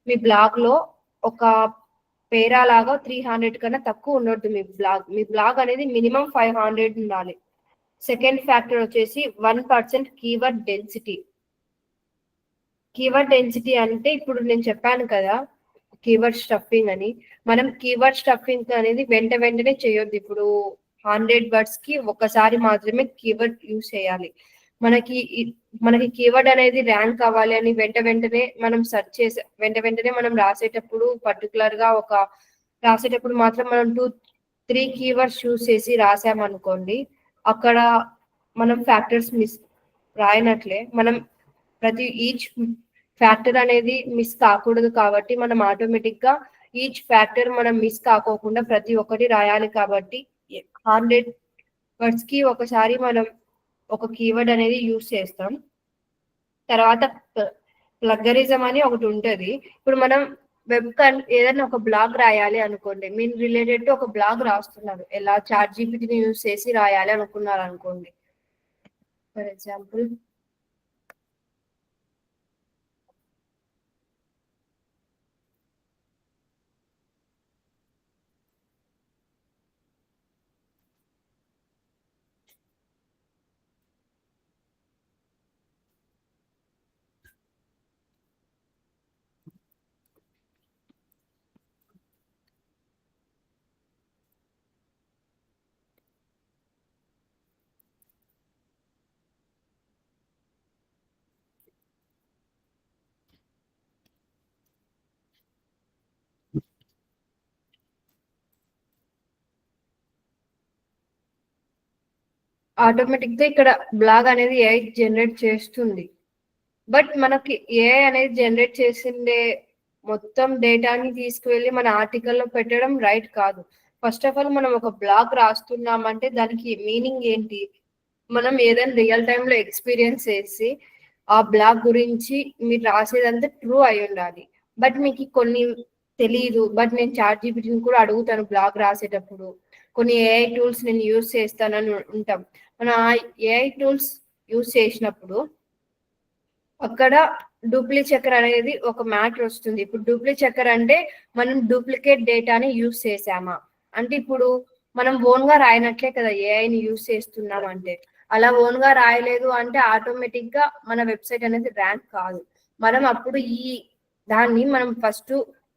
మీ బ్లాగ్ లో ఒక పేరా లాగా 300 కన్నా తక్కువ ఉండొద్దు. మీ బ్లాగ్ అనేది మినిమం 500 ఉండాలి. సెకండ్ ఫ్యాక్టర్ వచ్చేసి 1% కీవర్డ్ డెన్సిటీ. కీవర్డ్ డెన్సిటీ అంటే ఇప్పుడు నేను చెప్పాను కదా కీవర్డ్ స్టఫింగ్ అని. మనం కీవర్డ్ స్టఫింగ్ అనేది వెంటనే చేయొద్దు. ఇప్పుడు 100 వర్డ్స్ కి ఒకసారి మాత్రమే కీవర్డ్ యూస్ చేయాలి. మనకి కీవర్డ్ అనేది ర్యాంక్ అవ్వాలి అని వెంటనే మనం సెర్చ్ చేసి వెంటనే మనం రాసేటప్పుడు పర్టికులర్ గా రాసేటప్పుడు మాత్రం మనం 2-3 కీవర్డ్స్ చూస్ చేసి రాసామనుకోండి, అక్కడ మనం ఫ్యాక్టర్స్ మిస్ రాయనట్లే. మనం ప్రతి ఈచ్ ఫ్యాక్టర్ అనేది మిస్ కాకూడదు కాబట్టి మనం ఆటోమేటిక్ గా ఈచ్ ఫ్యాక్టర్ మనం మిస్ కాకోకుండా ప్రతి ఒక్కటి రాయాలి. కాబట్టి 100 వర్డ్స్ కి ఒకసారి మనం ఒక కీవర్డ్ అనేది యూస్ చేస్తాం. తర్వాత ప్లగరిజం అని ఒకటి ఉంటది. ఇప్పుడు మనం ఏదైనా ఒక బ్లాగ్ రాయాలి అనుకోండి, మీరు రిలేటెడ్ టు ఒక బ్లాగ్ రాస్తున్నారు, ఎలా ChatGPTని యూస్ చేసి రాయాలి అనుకున్నారు అనుకోండి. ఫర్ ఎగ్జాంపుల్ ఆటోమేటిక్ గా ఇక్కడ బ్లాగ్ అనేది AI జనరేట్ చేస్తుంది. బట్ మనకి AI అనేది జనరేట్ చేసిందే మొత్తం డేటాని తీసుకువెళ్ళి మన ఆర్టికల్లో పెట్టడం రైట్ కాదు. ఫస్ట్ ఆఫ్ ఆల్ మనం ఒక బ్లాగ్ రాస్తున్నామంటే దానికి మీనింగ్ ఏంటి, మనం ఏదైనా రియల్ టైమ్ లో ఎక్స్పీరియన్స్ చేసి ఆ బ్లాగ్ గురించి మీరు రాసేదంతా ట్రూ అయి ఉండాలి. బట్ మీకు కొన్ని తెలియదు, బట్ నేను ChatGPTని కూడా అడుగుతాను బ్లాగ్ రాసేటప్పుడు, కొన్ని AI టూల్స్ నేను యూస్ చేస్తానని ఉంటాం. మనం ఆ AI టూల్స్ యూస్ చేసినప్పుడు అక్కడ డూప్లిచెకర్ అనేది ఒక మ్యాటర్ వస్తుంది. ఇప్పుడు డూప్లిచెకర్ అంటే మనం డూప్లికేట్ డేటాని యూస్ చేసామా అంటే, ఇప్పుడు మనం ఓన్ గా రాయనట్లే కదా ఏఐని యూస్ చేస్తున్నాం అంటే. అలా ఓన్ గా రాయలేదు అంటే ఆటోమేటిక్ గా మన వెబ్సైట్ అనేది ర్యాంక్ కాదు. మనం అప్పుడు దాన్ని మనం ఫస్ట్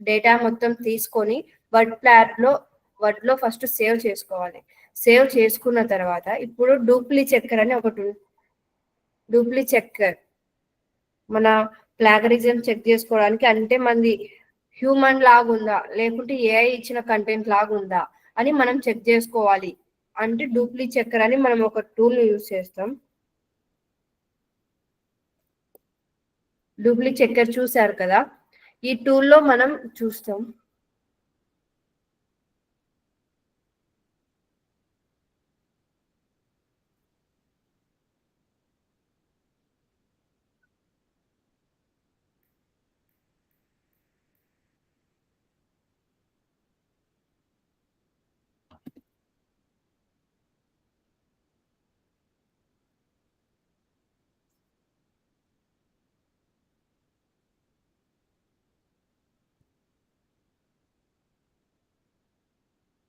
డేటా మొత్తం తీసుకొని వర్డ్లో ఫస్ట్ సేవ్ చేసుకోవాలి. సేవ్ చేసుకున్న తర్వాత ఇప్పుడు డూప్లీ చెక్కర్ అని ఒకటి డూప్లీ చెక్కర్ మన ప్లాగరిజం చెక్ చేసుకోవడానికి, అంటే మంది హ్యూమన్ లాగా ఉందా లేకుంటే ఏఐ ఇచ్చిన కంటెంట్ లాగా ఉందా అని మనం చెక్ చేసుకోవాలి. అంటే డూప్లీ చెక్కర్ అని మనం ఒక టూల్ యూజ్ చేస్తాం. డూప్లీ చెక్కర్ చూసారు కదా, ఈ టూల్లో మనం చూస్తాం.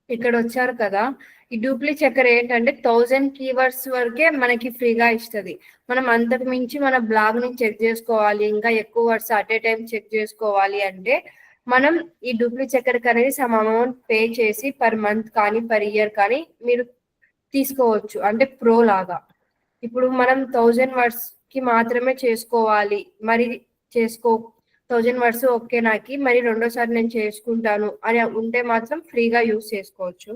ఇక్కడ వచ్చారు కదా, ఈ డూప్లీ చెక్కర్ ఏంటంటే 1000 కీవర్డ్స్ వరకే మనకి ఫ్రీగా ఇస్తుంది. మనం అంతకు మించి మన బ్లాగ్ ని చెక్ చేసుకోవాలి, ఇంకా ఎక్కువ words at a time check చేసుకోవాలి అంటే మనం ఈ డూప్లీ చెక్కర్ అనేది సమ్ అమౌంట్ పే చేసి పర్ మంత్ కానీ పర్ ఇయర్ కానీ మీరు తీసుకోవచ్చు, అంటే ప్రో లాగా. ఇప్పుడు మనం 1000 వర్డ్స్ కి మాత్రమే చేసుకోవాలి, మరి 1000 వర్డ్స్ ఓకే నాకి, మరి రెండోసారి నేను చేసుకుంటాను అని ఉంటే మాత్రం ఫ్రీగా యూజ్ చేసుకోవచ్చు.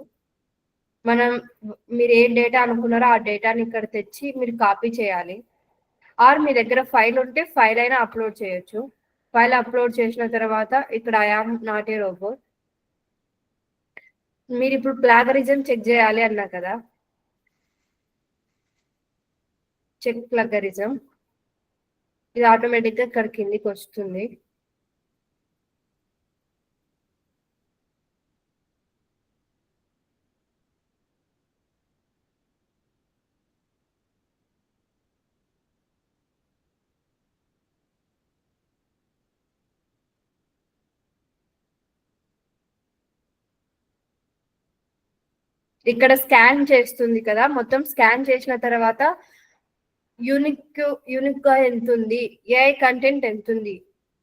మీరు ఏ డేటా అనుకున్నారో ఆ డేటాని ఇక్కడ తెచ్చి మీరు కాపీ చేయాలి. ఆర్ మీ దగ్గర ఫైల్ ఉంటే ఫైల్ అయినా అప్లోడ్ చేయొచ్చు. ఫైల్ అప్లోడ్ చేసిన తర్వాత ఇక్కడ I am not a robot. మీరు ఇప్పుడు ప్లాగరిజం చెక్ చేయాలి అన్నా కదా, చెక్ ప్లగరిజం, ఇది ఆటోమేటిక్ గా ఇక్కడ కిందికి వస్తుంది. ఇక్కడ స్కాన్ చేస్తుంది కదా, మొత్తం స్కాన్ చేసిన తర్వాత యూనిక్ గా ఎంత ఉంది, ఏఐ కంటెంట్ ఎంత ఉంది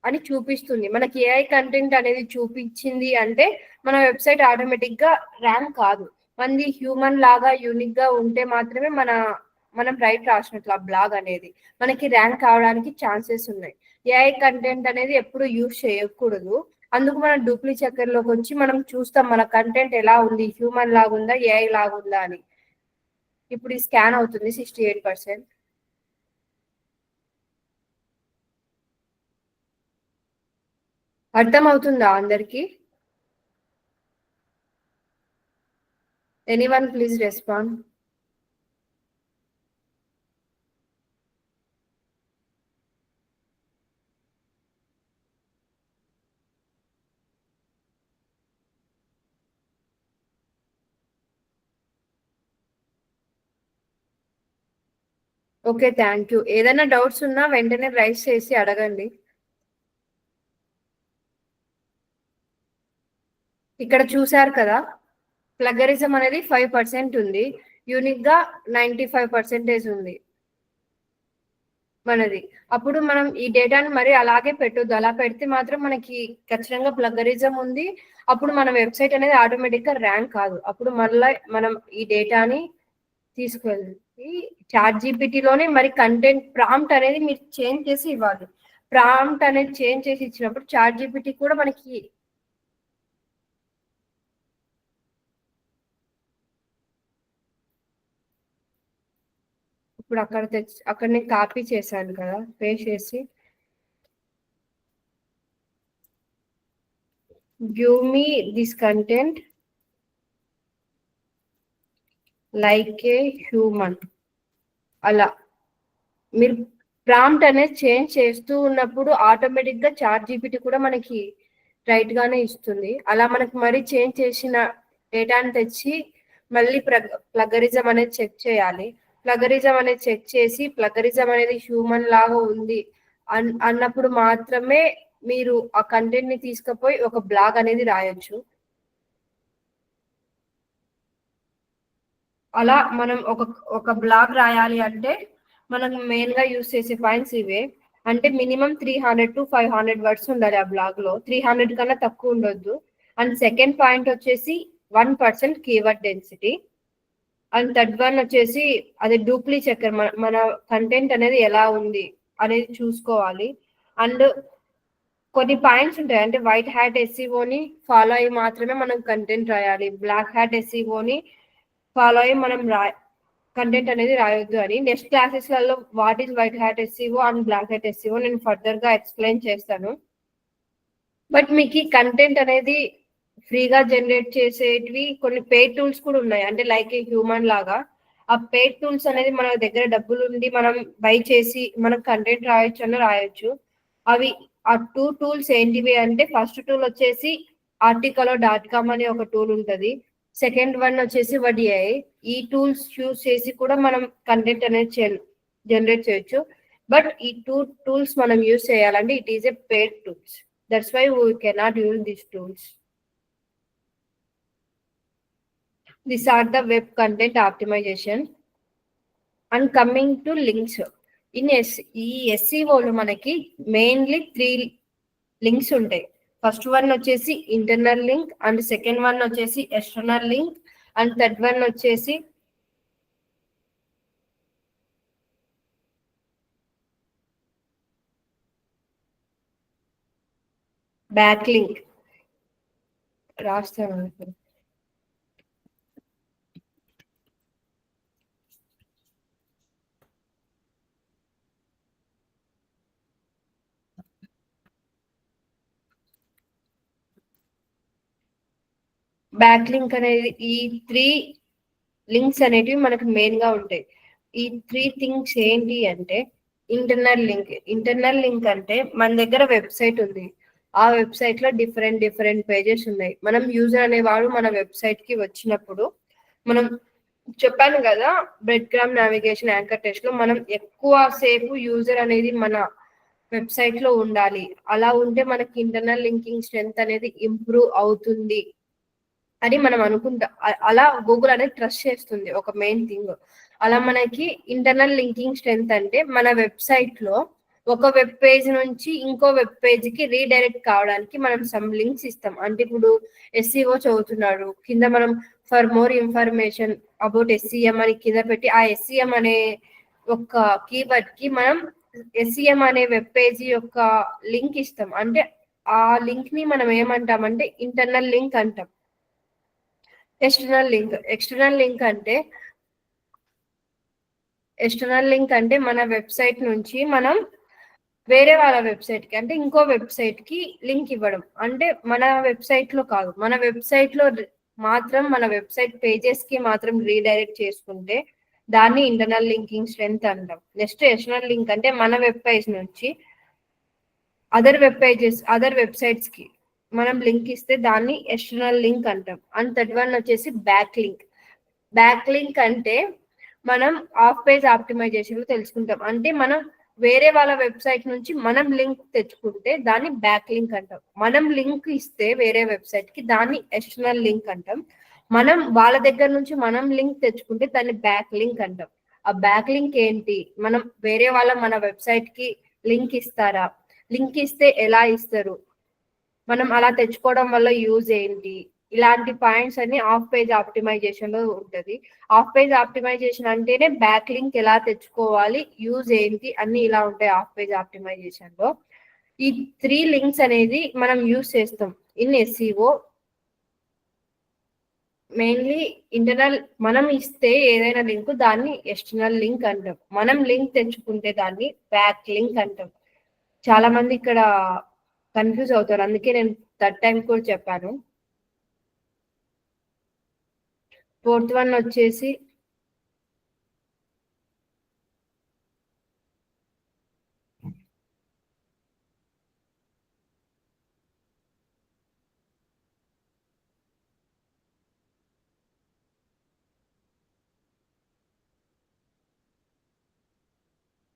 అని చూపిస్తుంది. మనకి ఏఐ కంటెంట్ అనేది చూపించింది అంటే మన వెబ్సైట్ ఆటోమేటిక్ గా ర్యాంక్ కాదు. మంది హ్యూమన్ లాగా యూనిక్ గా ఉంటే మాత్రమే మనం రైట్ రాసినట్లు ఆ బ్లాగ్ అనేది మనకి ర్యాంక్ కావడానికి ఛాన్సెస్ ఉన్నాయి. ఏఐ కంటెంట్ అనేది ఎప్పుడు యూజ్ చేయకూడదు. అందుకు మనం డూప్లీ చెక్కర్ లోకి వచ్చి మనం చూస్తాం మన కంటెంట్ ఎలా ఉంది, హ్యూమన్ లాగా ఉందా ఏఐ లాగా ఉందా అని. ఇప్పుడు ఈ స్కాన్ అవుతుంది 68%. అర్థం అవుతుందా అందరికి? Anyone please respond. Okay, thank you. ఏదైనా డౌట్స్ ఉన్నా వెంటనే రైస్ చేసి అడగండి. ఇక్కడ చూసారు కదా, ప్లగరిజం అనేది 5% ఉంది, యూనిక్ గా 95% ఉంది మనది. అప్పుడు మనం ఈ డేటాని మరి అలాగే పెట్టొద్దు. అలా పెడితే మాత్రం మనకి ఖచ్చితంగా ప్లగరిజం ఉంది. అప్పుడు మన వెబ్సైట్ అనేది ఆటోమేటిక్ గా ర్యాంక్ కాదు. అప్పుడు మళ్ళీ మనం ఈ డేటాని తీసుకెళ్ళి ChatGPT-లోనే మరి కంటెంట్ ప్రాంప్ట్ అనేది మీరు చేంజ్ చేసి ఇవ్వాలి. ప్రాంప్ట్ అనేది చేంజ్ చేసి ఇచ్చినప్పుడు ChatGPT కూడా మనకి ఇప్పుడు అక్కడ నేను కాపీ చేశాను కదా, పేస్ట్ చేసి give me this content like a human, అలా మీరు ప్రాంప్ట్ అనేది చేంజ్ చేస్తూ ఉన్నప్పుడు ఆటోమేటిక్ గా ChatGPT కూడా మనకి రైట్ గానే ఇస్తుంది. అలా మనకి మరీ చేంజ్ చేసిన డేటాని తెచ్చి మళ్ళీ ప్లగరిజం అనేది చెక్ చేయాలి. ప్లగరిజం అనేది చెక్ చేసి ప్లగరిజం అనేది హ్యూమన్ లాగా ఉంది అన్నప్పుడు మాత్రమే మీరు ఆ కంటెంట్ ని తీసుకుపోయి ఒక బ్లాగ్ అనేది రాయొచ్చు. అలా మనం ఒక బ్లాగ్ రాయాలి అంటే మనం మెయిన్ గా యూజ్ చేసే పాయింట్స్ ఇవే. అంటే మినిమం 300 to 500 వర్డ్స్ ఉండాలి ఆ బ్లాగ్ లో, 300 కన్నా తక్కువ ఉండొద్దు. అండ్ సెకండ్ పాయింట్ వచ్చేసి 1% keyword density. And third one వచ్చేసి అది డూప్లీ చెక్కర్, మన కంటెంట్ అనేది ఎలా ఉంది అనేది చూసుకోవాలి. అండ్ కొన్ని పాయింట్స్ ఉంటాయి, అంటే వైట్ హ్యాట్ ఎస్ఈఓని ఫాలో అయ్యి మాత్రమే మనం కంటెంట్ రాయాలి, బ్లాక్ హ్యాట్ ఎస్ఈఓని ఫాలో అయ్యి మనం కంటెంట్ అనేది రాయొద్దు అని. నెక్స్ట్ క్లాసెస్లలో what is white hat SEO and black hat SEO నేను ఫర్దర్ గా ఎక్స్ప్లెయిన్ చేస్తాను. బట్ మీకు ఈ కంటెంట్ అనేది ఫ్రీగా జనరేట్ చేసేటివి కొన్ని పెయిడ్ టూల్స్ కూడా ఉన్నాయి, అంటే లైక్ హ్యూమన్ లాగా. ఆ పెయిడ్ టూల్స్ అనేది మన దగ్గర డబ్బులు ఉండి మనం బై చేసి మనం కంటెంట్ రాయొచ్చు అని రాయొచ్చు. అవి ఆ టూల్స్ ఏంటివి అంటే, ఫస్ట్ టూల్ వచ్చేసి articolo.com అనే ఒక టూల్ ఉంటుంది. సెకండ్ వన్ వచ్చేసి వడిఐ. ఈ టూల్స్ యూజ్ చేసి కూడా మనం కంటెంట్ అనేది జనరేట్ చేయొచ్చు. బట్ ఈ టూల్స్ మనం యూజ్ చేయాలంటే it is a paid tools. That's why we cannot use these tools. These are the web content optimization. And coming to links, ఈ ఎస్ఈఓలో మనకి మెయిన్లీ 3 లింక్స్ ఉంటాయి. ఫస్ట్ వన్ వచ్చేసి internal link, and second one వచ్చేసి external link, and third one వచ్చేసి back link. రాస్తాను. Back link అనేది, ఈ 3 లింక్స్ అనేటివి మనకు మెయిన్ గా ఉంటాయి. ఈ 3 థింగ్స్ ఏంటి అంటే, ఇంటర్నల్ లింక్ అంటే మన దగ్గర వెబ్సైట్ ఉంది, ఆ వెబ్సైట్ లో డిఫరెంట్ పేజెస్ ఉన్నాయి. మనం యూజర్ అనేవాడు మన వెబ్సైట్ కి వచ్చినప్పుడు, మనం చెప్పాను కదా bread cram navigation anchor test లో, మనం ఎక్కువ సేపు యూజర్ అనేది మన వెబ్సైట్ లో ఉండాలి. అలా ఉంటే మనకి ఇంటర్నల్ లింకింగ్ స్ట్రెంత్ అనేది ఇంప్రూవ్ అవుతుంది అని మనం అనుకుంటాం. అలా గూగుల్ అనేది ట్రస్ట్ చేస్తుంది, ఒక మెయిన్ థింగ్. అలా మనకి ఇంటర్నల్ లింకింగ్ స్ట్రెంత్ అంటే మన వెబ్సైట్ లో ఒక వెబ్ పేజ్ నుంచి ఇంకో వెబ్ పేజ్ కి రీడైరెక్ట్ కావడానికి మనం సమ్ లింక్స్ ఇస్తాం. అంటే ఇప్పుడు ఎస్ఈఓ చదువుతున్నాడు, కింద మనం for more information about SEM అని కింద పెట్టి, ఆ ఎస్ఈఎం అనే ఒక కీవర్డ్ కి మనం ఎస్ఈఎం అనే వెబ్ పేజీ యొక్క లింక్ ఇస్తాం. అంటే ఆ లింక్ ని మనం ఏమంటామంటే ఇంటర్నల్ లింక్ అంటాం. ఎక్స్టర్నల్ లింక్ అంటే మన వెబ్సైట్ నుంచి మనం వేరే వాళ్ళ వెబ్సైట్ కి, అంటే ఇంకో వెబ్సైట్ కి లింక్ ఇవ్వడం. అంటే మన వెబ్సైట్ లో కాదు, మన వెబ్సైట్ లో మాత్రం మన వెబ్సైట్ పేజెస్ కి మాత్రం రీడైరెక్ట్ చేసుకుంటే దాన్ని ఇంటర్నల్ లింకింగ్ స్ట్రెంత్ అంటాం. నెక్స్ట్ ఎక్స్టర్నల్ లింక్ అంటే మన వెబ్ పేజ్ నుంచి అదర్ వెబ్సైట్స్ కి మనం లింక్ ఇస్తే దాన్ని ఎక్స్టర్నల్ లింక్ అంటాం. అండ్ థర్డ్ వన్ వచ్చేసి బ్యాక్ లింక్ అంటే మనం ఆఫ్ పేజ్ ఆప్టిమైజేషన్ తెలుసుకుంటాం. అంటే మనం వేరే వాళ్ళ వెబ్సైట్ నుంచి మనం లింక్ తెచ్చుకుంటే దాన్ని బ్యాక్ లింక్ అంటాం. మనం లింక్ ఇస్తే వేరే వెబ్సైట్ కి దాన్ని ఎక్స్టర్నల్ లింక్ అంటాం. మనం వాళ్ళ దగ్గర నుంచి మనం లింక్ తెచ్చుకుంటే దాన్ని బ్యాక్ లింక్ అంటాం. ఆ బ్యాక్ లింక్ ఏంటి, మనం వేరే వాళ్ళ మన వెబ్సైట్ కి లింక్ ఇస్తారా, లింక్ ఇస్తే ఎలా ఇస్తారు, మనం అలా తెచ్చుకోవడం వల్ల యూజ్ ఏంటి, ఇలాంటి పాయింట్స్ అన్ని ఆఫ్ పేజ్ ఆప్టిమైజేషన్ లో ఉంటది. ఆఫ్ పేజ్ ఆప్టిమైజేషన్ అంటేనే బ్యాక్ లింక్ ఎలా తెచ్చుకోవాలి, యూజ్ ఏంటి అన్ని ఇలా ఉంటాయి ఆఫ్ పేజ్ ఆప్టిమైజేషన్ లో. ఈ 3 లింక్స్ అనేది మనం యూజ్ చేస్తాం ఇన్ ఎస్ఈఓ. మెయిన్లీ ఇంటర్నల్, మనం ఇస్తే ఏదైనా లింక్ దాన్ని ఎక్స్టర్నల్ లింక్ అంటాం. మనం లింక్ తెచ్చుకుంటే దాన్ని బ్యాక్ లింక్ అంటాం. చాలా మంది ఇక్కడ కన్ఫ్యూజ్ అవుతారు, అందుకే నేను థర్డ్ టైం కూడా చెప్పాను. ఫోర్త్ వన్ వచ్చేసి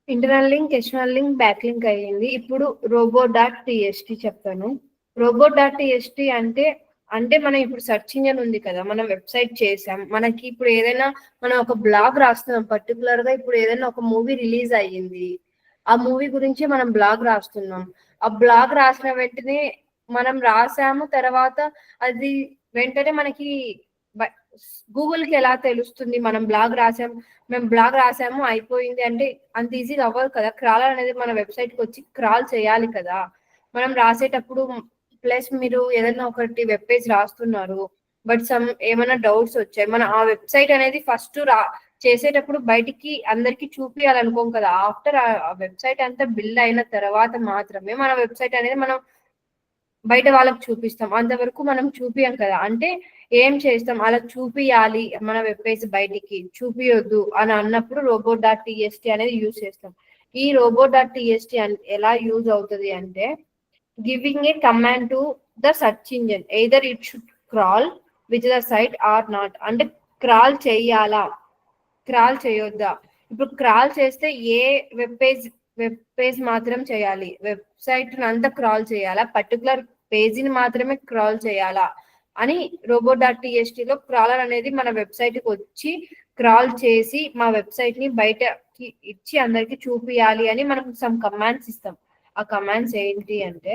internal link, external link, back link అయ్యింది. ఇప్పుడు robo.txt చెప్తాను. robo.txt అంటే మనం ఇప్పుడు సెర్చ్ ఇంజన్ ఉంది కదా, మనం వెబ్సైట్ చేసాం, మనకి ఇప్పుడు ఏదైనా మనం ఒక బ్లాగ్ రాస్తున్నాం, పర్టికులర్ గా ఇప్పుడు ఏదైనా ఒక మూవీ రిలీజ్ అయ్యింది, ఆ మూవీ గురించి మనం బ్లాగ్ రాస్తున్నాం. ఆ బ్లాగ్ రాసిన వెంటనే మనం రాసాము, తర్వాత అది వెంటనే మనకి గూగుల్ కి ఎలా తెలుస్తుంది మనం బ్లాగ్ రాసాము, మేము బ్లాగ్ రాసాము అయిపోయింది అంటే అంత ఈజీగా అవ్వదు కదా. క్రాల్ అనేది మన వెబ్సైట్ కి వచ్చి క్రాల్ చేయాలి కదా మనం రాసేటప్పుడు. ప్లస్ మీరు ఏదైనా ఒకటి వెబ్ పేజ్ రాస్తున్నారు, బట్ ఏమైనా డౌట్స్ వచ్చాయి, మన ఆ వెబ్సైట్ అనేది ఫస్ట్ చేసేటప్పుడు బయటికి అందరికి చూపించాలనుకోం కదా. ఆఫ్టర్ ఆ వెబ్సైట్ అంతా బిల్డ్ అయిన తర్వాత మాత్రమే మన వెబ్సైట్ అనేది మనం బయట వాళ్ళకి చూపిస్తాం. అంతవరకు మనం చూపియం కదా. అంటే ఏం చేస్తాం, అలా చూపియాలి మన వెబ్ పేజ్ బయటికి చూపియొద్దు అని అన్నప్పుడు robot.txt అనేది యూజ్ చేస్తాం. ఈ robot.txt ఎలా యూజ్ అవుతుంది అంటే, giving a command to the search engine either it should crawl with the site or not. అంటే క్రాల్ చేయాలా, క్రాల్ చేయొద్దా. ఇప్పుడు క్రాల్ చేస్తే ఏ వెబ్ పేజ్ మాత్రం చేయాలి, వెబ్సైట్ అంతా క్రాల్ చేయాలా, పర్టికులర్ పేజీని మాత్రమే క్రాల్ చేయాలా అని robot.txt లో క్రాలర్ అనేది మన వెబ్సైట్ కి వచ్చి క్రాల్ చేసి మా వెబ్సైట్ ని బయటకి ఇచ్చి అందరికి చూపియాలి అని మనం సమ్ కమాండ్స్ ఇస్తాం. ఆ కమాండ్స్ ఏంటి అంటే,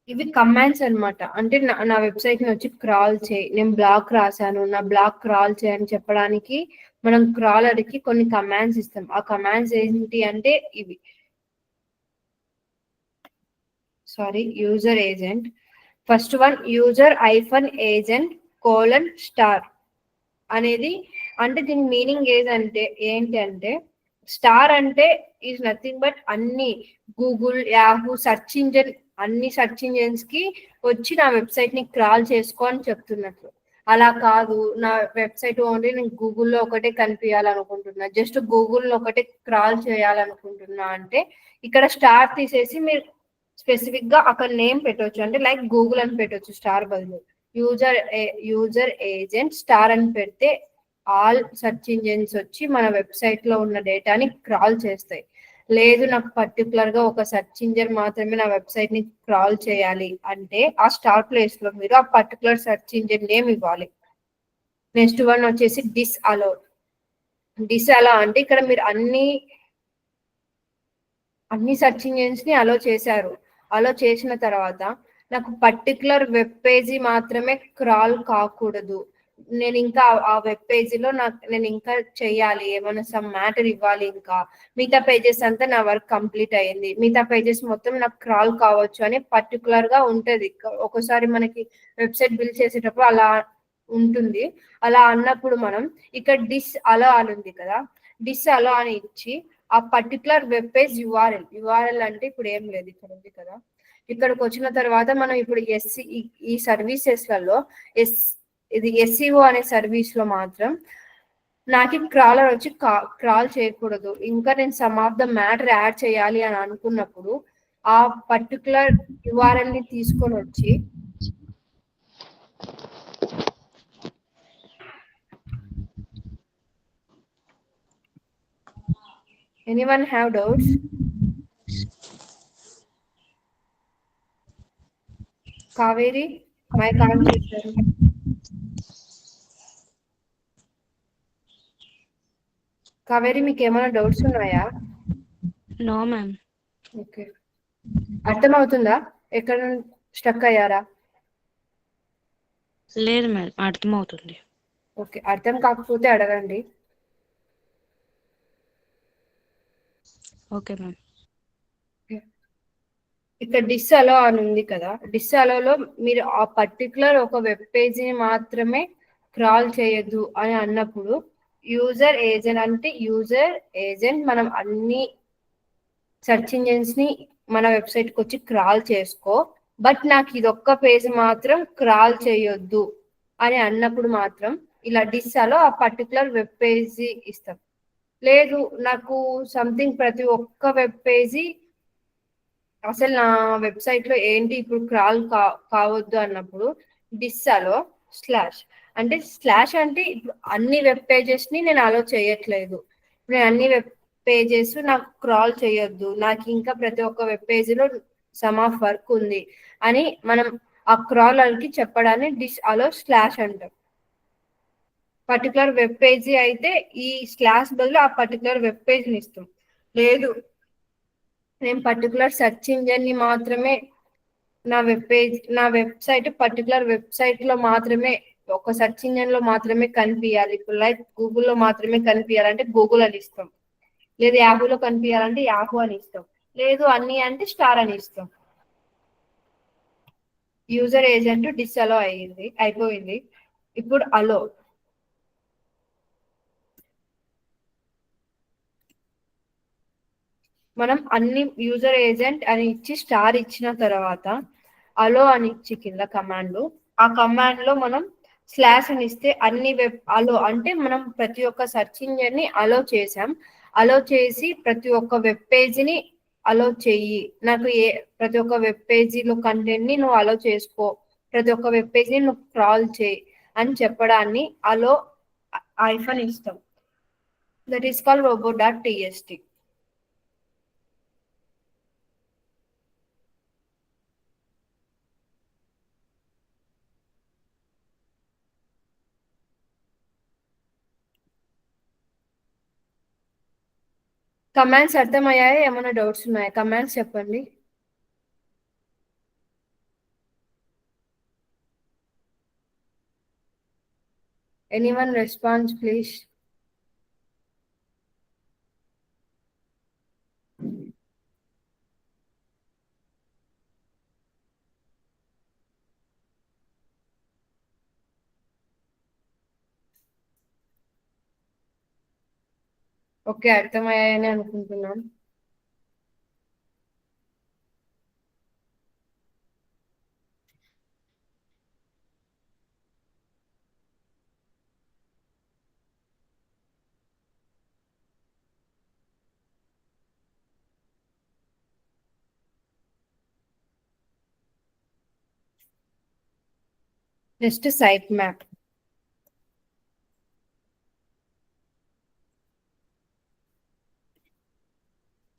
ఇవి కమాండ్స్ అన్నమాట. అంటే నా వెబ్సైట్ ని వచ్చి క్రాల్ చేయి, నేను బ్లాగ్ రాశాను నా బ్లాగ్ క్రాల్ చేయని చెప్పడానికి మనం క్రాలర్ కి కొన్ని కమాండ్స్ ఇస్తాం. ఆ కమాండ్స్ ఏంటి అంటే ఇవి. Sorry, user agent. First one user -agent :* అనేది, అంటే దీని మీనింగ్ ఏంటి అంటే స్టార్ అంటే ఈజ్ నథింగ్ బట్ అన్ని గూగుల్, యాహూ సెర్చ్ ఇంజిన్, అన్ని సెర్చ్ ఇంజిన్స్ కి వచ్చి నా వెబ్సైట్ ని క్రాల్ చేసుకో అని చెప్తున్నట్లు. అలా కాదు, నా వెబ్సైట్ ఓన్లీ నేను గూగుల్లో ఒకటే కనిపించాలనుకుంటున్నా, జస్ట్ గూగుల్లో ఒకటే క్రాల్ చేయాలనుకుంటున్నా అంటే ఇక్కడ స్టార్ తీసేసి మీరు స్పెసిఫిక్ గా అక్కడ నేమ్ పెట్టవచ్చు. అంటే లైక్ గూగుల్ అని పెట్టవచ్చు స్టార్ బదులు. యూజర్ ఏజెంట్ స్టార్ అని పెడితే ఆల్ సెర్చ్ ఇంజిన్స్ వచ్చి మన వెబ్సైట్ లో ఉన్న డేటాని క్రాల్ చేస్తాయి. లేదు నాకు పర్టికులర్ గా ఒక సెర్చ్ ఇంజిన్ మాత్రమే నా వెబ్సైట్ ని క్రాల్ చేయాలి అంటే ఆ స్టార్ ప్లేస్ లో మీరు ఆ పర్టికులర్ సెర్చ్ ఇంజిన్ నేమ్ ఇవ్వాలి. నెక్స్ట్ వన్ వచ్చేసి డిస్అలో అంటే ఇక్కడ మీరు అన్ని సెర్చ్ ఇంజిన్స్ ని అలో చేశారు. అలో చేసిన తర్వాత నాకు పర్టికులర్ వెబ్ పేజీ మాత్రమే క్రాల్ కాకూడదు, నేను ఇంకా ఆ వెబ్ పేజీలో నేను ఇంకా చెయ్యాలి, ఏమైనా సమ్ మ్యాటర్ ఇవ్వాలి, ఇంకా మిగతా పేజెస్ అంతా నా వర్క్ కంప్లీట్ అయ్యింది, మిగతా పేజెస్ మొత్తం నాకు క్రాల్ కావచ్చు అని పర్టికులర్ గా ఉంటది. ఒకసారి మనకి వెబ్సైట్ బిల్డ్ చేసేటప్పుడు అలా ఉంటుంది. అలా అన్నప్పుడు మనం ఇక్కడ డిస్అలో అని ఉంది కదా, డిస్అలో అని ఇచ్చి ఆ పర్టికులర్ వెబ్ పేజ్ యుఆర్ఎల్ అంటే ఇప్పుడు ఏం లేదు, ఇక్కడ ఉంది కదా. ఇక్కడికి వచ్చిన తర్వాత మనం ఇప్పుడు ఈ సర్వీసెస్లలో ఇది SEO అనే సర్వీస్ లో మాత్రం నాకు క్రాలర్ వచ్చి క్రాల్ చేయకూడదు. ఇంకా నేను some of the matter add చేయాలి అని అనుకున్నప్పుడు ఆ పర్టికులర్ URL ని తీసుకొని వచ్చి Anyone have doubts? Kaveri, mic on చేశారు. కావేరి మీకు ఏమైనా డౌట్స్ ఉన్నాయా? No ma'am. ఓకే, అర్థమవుతుందా? ఎక్కడ స్టక్ అయ్యారా? లేదు మేడం, అర్థమవుతుంది. ఓకే, అర్థం కాకపోతే అడగండి. Okay ma'am. ఇక్కడ డిస్అలో అని ఉంది కదా, డిస్అలోలో మీరు ఆ పర్టికులర్ ఒక వెబ్ పేజీని మాత్రమే క్రాల్ చేయొద్దు అని అన్నప్పుడు యూజర్ ఏజెంట్ అంటే యూజర్ ఏజెంట్ మనం అన్ని సెర్చ్ ఇంజిన్స్ ని మన వెబ్సైట్ కి వచ్చి క్రాల్ చేసుకో, బట్ నాకు ఇది ఒక్క పేజ్ మాత్రం క్రాల్ చేయొద్దు అని అన్నప్పుడు మాత్రం ఇలా డిస్సాలో ఆ పర్టికులర్ వెబ్ పేజీ ఇస్తాం. లేదు నాకు సంథింగ్ ప్రతి ఒక్క వెబ్ పేజీ అసలు నా వెబ్సైట్ లో ఏంటి ఇప్పుడు క్రాల్ కావద్దు అన్నప్పుడు డిస్సాలో స్లాష్ అంటే ఇప్పుడు అన్ని వెబ్ పేజెస్ ని నేను అలో చేయట్లేదు, నేను అన్ని వెబ్ పేజెస్ నాకు క్రాల్ చేయొద్దు, నాకు ఇంకా ప్రతి ఒక్క వెబ్ పేజీలో సమ్ ఆఫ్ వర్క్ ఉంది అని మనం ఆ క్రాలర్కి చెప్పడాన్ని డిస్ అలో స్లాష్ అంటాం. పర్టికులర్ వెబ్ పేజీ అయితే ఈ స్లాష్ బదులు ఆ పర్టికులర్ వెబ్ పేజ్ని ఇస్తాం. లేదు నేను పర్టికులర్ సెర్చ్ ఇంజన్ ని మాత్రమే నా వెబ్సైట్ పర్టికులర్ వెబ్సైట్ లో మాత్రమే ఒక సెర్చ్ ఇంజన్ లో మాత్రమే కనిపించాలి, ఇప్పుడు లైక్ గూగుల్లో మాత్రమే కనిపించాలంటే గూగుల్ అని ఇస్తాం, లేదు యాహూలో కనిపించాలంటే యాహూ అని ఇస్తాం, లేదు అన్ని అంటే స్టార్ అని ఇస్తాం. యూజర్ ఏజెంట్ డిస్అలో అయిపోయింది. ఇప్పుడు అలో మనం అన్ని యూజర్ ఏజెంట్ అని ఇచ్చి స్టార్ ఇచ్చిన తర్వాత అలో అని ఇచ్చి కింద కమాండ్, ఆ కమాండ్ లో మనం స్లాష్ అని ఇస్తే అన్ని వెబ్ అలో అంటే మనం ప్రతి ఒక్క సెర్చ్ ఇంజన్ ని అలో చేసాం, అలో చేసి ప్రతి ఒక్క వెబ్ పేజీని అలో చెయ్యి, నాకు ప్రతి ఒక్క వెబ్ పేజీలో కంటెంట్ ని నువ్వు అలో చేసుకో, ప్రతి ఒక్క వెబ్ పేజీని నువ్వు క్రాల్ చేయి అని చెప్పడాన్ని అలో ఐఫన్ ఇస్తాం. That is called robot.txt. Commands అర్థమయ్యాయా? ఏమైనా డౌట్స్ ఉన్నాయా? కమాండ్స్ చెప్పండి. Anyone response please. ఓకే, అర్థమయ్యాయని అనుకుంటున్నాను. Next site map.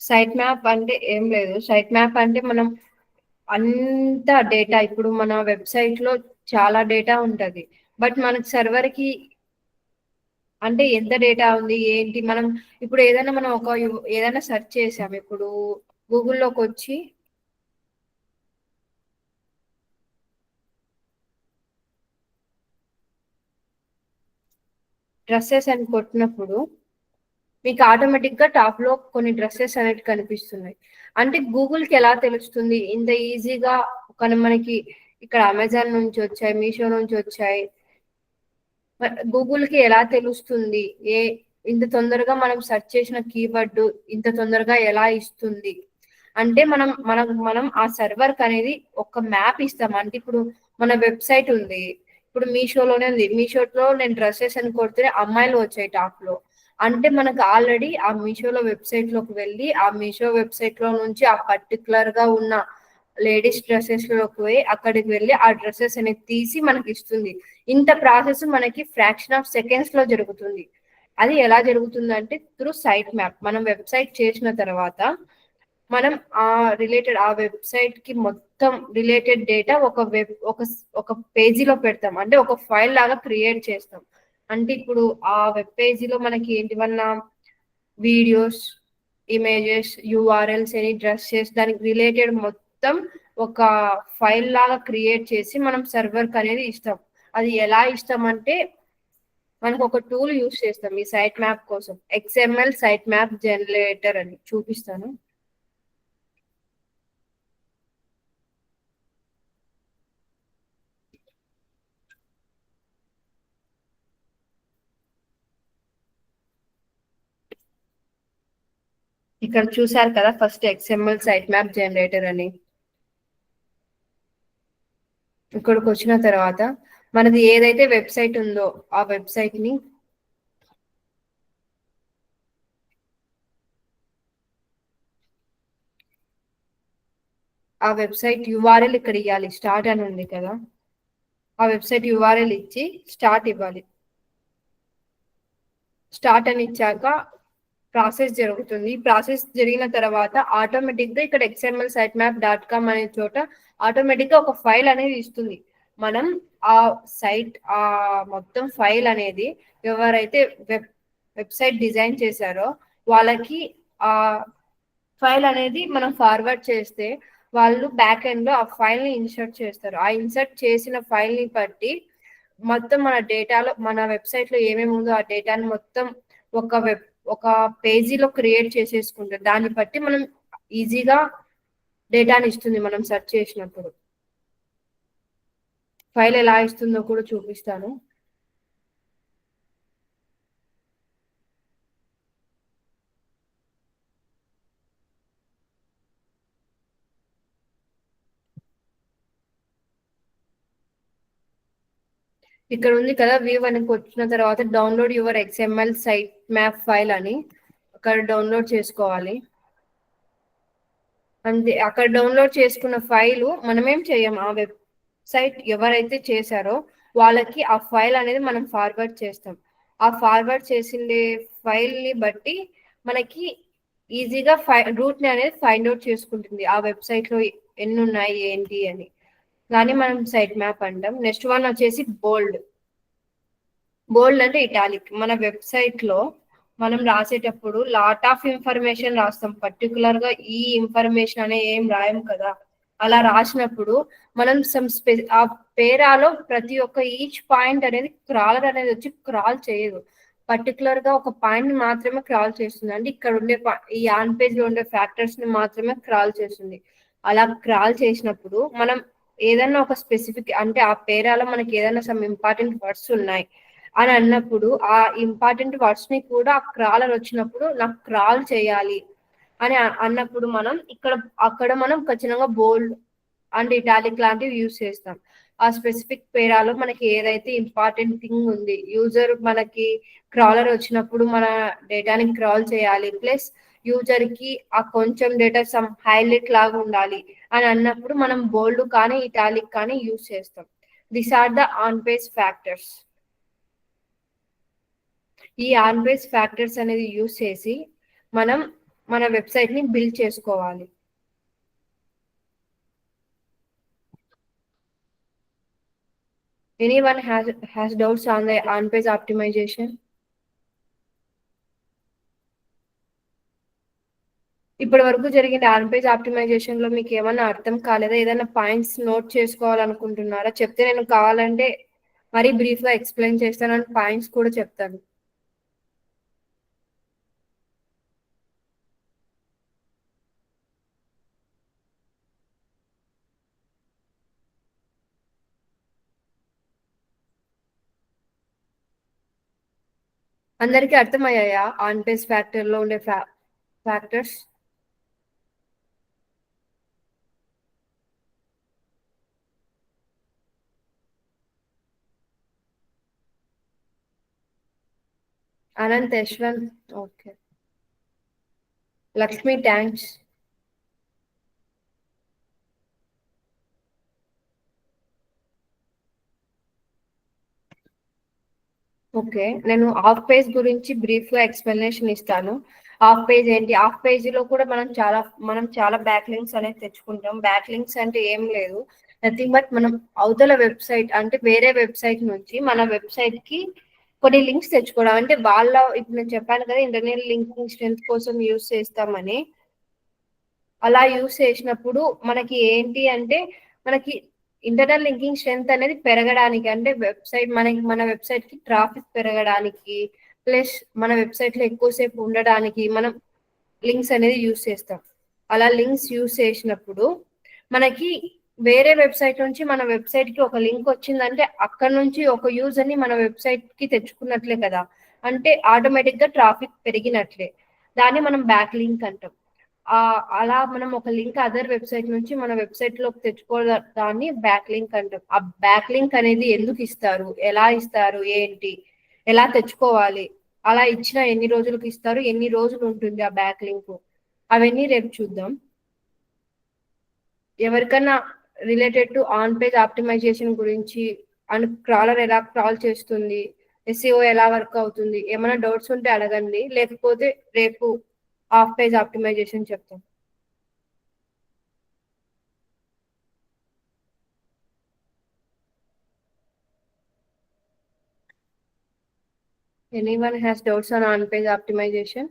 Site map అంటే ఏం లేదు, సైట్ మ్యాప్ అంటే మనం అంత డేటా, ఇప్పుడు మన వెబ్సైట్ లో చాలా డేటా ఉంటది, బట్ మనకి సర్వర్ కి అంటే ఎంత డేటా ఉంది ఏంటి, మనం ఇప్పుడు ఏదైనా మనం ఏదైనా సెర్చ్ చేసాం, ఇప్పుడు గూగుల్లోకి వచ్చి డ్రెస్సెస్ అని కొట్టినప్పుడు మీకు ఆటోమేటిక్ గా టాప్ లో కొన్ని డ్రెస్సెస్ అనేవి కనిపిస్తున్నాయి. అంటే గూగుల్ కి ఎలా తెలుస్తుంది ఇంత ఈజీగా కానీ మనకి ఇక్కడ అమెజాన్ నుంచి వచ్చాయి, మీషో నుంచి వచ్చాయి, గూగుల్ కి ఎలా తెలుస్తుంది ఇంత తొందరగా మనం సెర్చ్ చేసిన కీవర్డ్ ఇంత తొందరగా ఎలా ఇస్తుంది అంటే మనం ఆ సర్వర్ కి అనేది ఒక మ్యాప్ ఇస్తాం. అంటే ఇప్పుడు మన వెబ్సైట్ ఉంది, ఇప్పుడు మీషోలోనే ఉంది, మీషోలో నేను డ్రెస్సెస్ అని కొడితే అమ్మాయిలు వచ్చాయి టాప్ లో, అంటే మనకు ఆల్రెడీ ఆ మీషోలో వెబ్సైట్ లోకి వెళ్ళి ఆ మీషో వెబ్సైట్ లో నుంచి ఆ పర్టికులర్ గా ఉన్న లేడీస్ డ్రెస్సెస్ లోకి పోయి అక్కడికి వెళ్ళి ఆ డ్రెస్సెస్ అనేది తీసి మనకి ఇస్తుంది. ఇంత ప్రాసెస్ మనకి ఫ్రాక్షన్ ఆఫ్ సెకండ్స్ లో జరుగుతుంది. అది ఎలా జరుగుతుంది అంటే త్రూ సైట్ మ్యాప్. మనం వెబ్సైట్ చేసిన తర్వాత మనం ఆ వెబ్సైట్ కి మొత్తం రిలేటెడ్ డేటా ఒక పేజీలో పెడతాం, అంటే ఒక ఫైల్ లాగా క్రియేట్ చేస్తాం. అంటే ఇప్పుడు ఆ వెబ్ పేజీలో మనకి ఏంటివన్నా videos, images, URLs, any addresses దానికి రిలేటెడ్ మొత్తం ఒక ఫైల్ లాగా క్రియేట్ చేసి మనం సర్వర్ కి అనేది ఇస్తాం. అది ఎలా ఇస్తామంటే మనకు ఒక టూల్ యూస్ చేస్తాం ఈ సైట్ మ్యాప్ కోసం, XML సైట్ మ్యాప్ జనరేటర్ అని చూపిస్తాను. ఇక్కడ చూసారు కదా first XML site map generator అని. ఇక్కడికి వచ్చిన తర్వాత మనది ఏదైతే వెబ్సైట్ ఉందో ఆ వెబ్సైట్ ని ఆ వెబ్సైట్ URL ఇక్కడ ఇవ్వాలి. స్టార్ట్ అని ఉంది కదా, ఆ వెబ్సైట్ URL ఇచ్చి స్టార్ట్ ఇవ్వాలి. స్టార్ట్ అని ఇచ్చాక ప్రాసెస్ జరుగుతుంది. ప్రాసెస్ జరిగిన తర్వాత ఆటోమేటిక్ గా ఇక్కడ xmlsitemapp.com అనే చోట ఆటోమేటిక్ గా ఒక ఫైల్ అనేది ఇస్తుంది. మనం ఆ సైట్ ఆ మొత్తం ఫైల్ అనేది ఎవరైతే వెబ్సైట్ డిజైన్ చేశారో వాళ్ళకి ఆ ఫైల్ అనేది మనం ఫార్వర్డ్ చేస్తే వాళ్ళు బ్యాక్ ఎండ్ లో ఆ ఫైల్ ని ఇన్సర్ట్ చేస్తారు. ఆ ఇన్సర్ట్ చేసిన ఫైల్ ని బట్టి మొత్తం మన డేటాలో మన వెబ్సైట్ లో ఏమేమి ఉందో ఆ డేటాని మొత్తం ఒక పేజీలో క్రియేట్ చేసేసుకుంటారు. దాన్ని బట్టి మనం ఈజీగా డేటాని ఇస్తుంది. మనం సెర్చ్ చేసినప్పుడు ఫైల్ ఎలా ఇస్తుందో కూడా చూపిస్తాను. ఇక్కడ ఉంది కదా వ్యూ అని వచ్చిన తర్వాత download your XML site map file అని అక్కడ డౌన్లోడ్ చేసుకోవాలి. అంతే, అక్కడ డౌన్లోడ్ చేసుకున్న ఫైలు మనమేం చేయం, ఆ వెబ్సైట్ ఎవరైతే చేశారో వాళ్ళకి ఆ ఫైల్ అనేది మనం ఫార్వర్డ్ చేస్తాం. ఆ ఫార్వర్డ్ చేసిండే ఫైల్ ని బట్టి మనకి ఈజీగా రూట్ ని అనేది ఫైండ్ అవుట్ చేసుకుంటుంది ఆ వెబ్సైట్ లో ఎన్ని ఉన్నాయి ఏంటి అని. దాన్ని మనం సైట్ మ్యాప్ అంటాం. నెక్స్ట్ వన్ వచ్చేసి బోల్డ్. బోల్డ్ అంటే ఇటాలిక్. మన వెబ్సైట్ లో మనం రాసేటప్పుడు లాట్ ఆఫ్ ఇన్ఫర్మేషన్ రాస్తాం, పర్టికులర్ గా ఈ ఇన్ఫర్మేషన్ అనే ఏం రాయం కదా. అలా రాసినప్పుడు మనం ఆ పేరాలో ప్రతి ఒక్క ఈచ్ పాయింట్ అనేది క్రాలర్ అనేది వచ్చి క్రాల్ చేయదు, పర్టికులర్ గా ఒక పాయింట్ ని మాత్రమే క్రాల్ చేస్తుంది. అంటే ఇక్కడ ఉండే ఈ ఆన్ పేజ్ లో ఉండే ఫ్యాక్టర్స్ ని మాత్రమే క్రాల్ చేస్తుంది. అలా క్రాల్ చేసినప్పుడు మనం ఏదైనా ఒక స్పెసిఫిక్ అంటే ఆ పేరాలో మనకి ఏదైనా సమ్ ఇంపార్టెంట్ వర్డ్స్ ఉన్నాయి అని అన్నప్పుడు ఆ ఇంపార్టెంట్ వర్డ్స్ ని కూడా క్రాలర్ వచ్చినప్పుడు నాకు క్రాల్ చేయాలి అని అన్నప్పుడు మనం అక్కడ మనం ఖచ్చితంగా బోల్డ్ అండ్ ఇటాలిక్ లాంటివి యూజ్ చేస్తాం. ఆ స్పెసిఫిక్ పేరాలో మనకి ఏదైతే ఇంపార్టెంట్ థింగ్ ఉంది, యూజర్ మనకి క్రాలర్ వచ్చినప్పుడు మన డేటాని క్రాల్ చేయాలి, ప్లస్ యూజర్ కి ఆ కొంచెం డేటా సమ్ హైలైట్ లాగా ఉండాలి అని అన్నప్పుడు మనం బోల్డ్ కానీ ఇటాలిక్ కానీ యూజ్ చేస్తాం. This are the on page factors. ఈ ఆన్ పేజ్ ఫ్యాక్టర్స్ అనేది యూజ్ చేసి మనం మన వెబ్సైట్ ని బిల్డ్ చేసుకోవాలి. Anyone has doubts on the on-page optimization? ఇప్పటి వరకు జరిగిన ఆన్ పేజ్ ఆప్టిమైజేషన్ లో మీకు ఏమైనా అర్థం కాలేదా? ఏదైనా పాయింట్స్ నోట్ చేసుకోవాలనుకుంటున్నారా? చెప్తే నేను కావాలంటే మరీ బ్రీఫ్ గా ఎక్స్ప్లెయిన్ చేస్తాను, పాయింట్స్ కూడా చెప్తాను. అందరికీ అర్థమయ్యాయా ఆన్ పేజ్ ఫ్యాక్టర్ లో ఉండే factors? Anant, Yashwant, okay. Lakshmi, thanks. Okay, నేను ఆఫ్ పేజ్ గురించి బ్రీఫ్ గా ఎక్స్ప్లెనేషన్ ఇస్తాను. ఆఫ్ పేజ్ ఏంటి? ఆఫ్ పేజ్ లో కూడా మనం చాలా బ్యాక్ లింక్స్ అనేది తెచ్చుకుంటాం. బ్యాక్ లింక్స్ అంటే ఏం లేదు, నథింగ్ బట్ మనం అవతల వెబ్సైట్ అంటే వేరే వెబ్సైట్ నుంచి మన వెబ్సైట్ కి కొన్ని లింక్స్ తెచ్చుకోవడం. అంటే ఇప్పుడు నేను చెప్పాను కదా ఇంటర్నల్ లింకింగ్ స్ట్రెంత్ కోసం యూజ్ చేస్తామని. అలా యూజ్ చేసినప్పుడు మనకి ఏంటి అంటే మనకి ఇంటర్నల్ లింకింగ్ స్ట్రెంత్ అనేది పెరగడానికి, అంటే వెబ్సైట్ మన వెబ్సైట్ కి ట్రాఫిక్ పెరగడానికి, ప్లస్ మన వెబ్సైట్ లో ఎక్కువసేపు ఉండడానికి మనం లింక్స్ అనేది యూస్ చేస్తాం. అలా లింక్స్ యూస్ చేసినప్పుడు మనకి వేరే వెబ్సైట్ నుంచి మన వెబ్సైట్ కి ఒక లింక్ వచ్చిందంటే అక్కడ నుంచి ఒక యూజర్ ని మన వెబ్సైట్ కి తెచ్చుకున్నట్లే కదా, అంటే ఆటోమేటిక్ గా ట్రాఫిక్ పెరిగినట్లే. దాన్ని మనం బ్యాక్ లింక్ అంటాం. అలా మనం ఒక లింక్ అదర్ వెబ్సైట్ నుంచి మన వెబ్సైట్ లోకి తెచ్చుకోవడం దాన్ని బ్యాక్ లింక్ అంటాం. ఆ బ్యాక్ లింక్ అనేది ఎందుకు ఇస్తారు, ఎలా ఇస్తారు, ఏంటి, ఎలా తెచ్చుకోవాలి, అలా ఇచ్చిన ఎన్ని రోజులకు ఇస్తారు, ఎన్ని రోజులు ఉంటుంది ఆ బ్యాక్ లింక్, అవన్నీ రేపు చూద్దాం. ఎవరికన్నా related to on page optimization గురించి, క్రాలర్ ఎలా క్రాల్ చేస్తుంది, ఎస్ఈఓ ఎలా వర్క్ అవుతుంది, ఏమైనా డౌట్స్ ఉంటే అడగండి, లేకపోతే రేపు ఆఫ్ పేజ్ ఆప్టిమైజేషన్ చెప్తాం. Anyone has doubts on on-page optimization?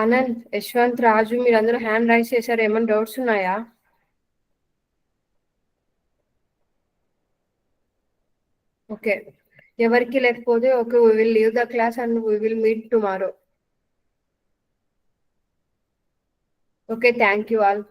Anand, Yashwant, Raju మీరందరూ హ్యాండ్ రైజ్ చేశారు, ఏమైనా డౌట్స్ ఉన్నాయా? ఓకే, ఎవరికి లేకపోతే okay, we will leave the class and we will meet tomorrow. Okay, thank you all.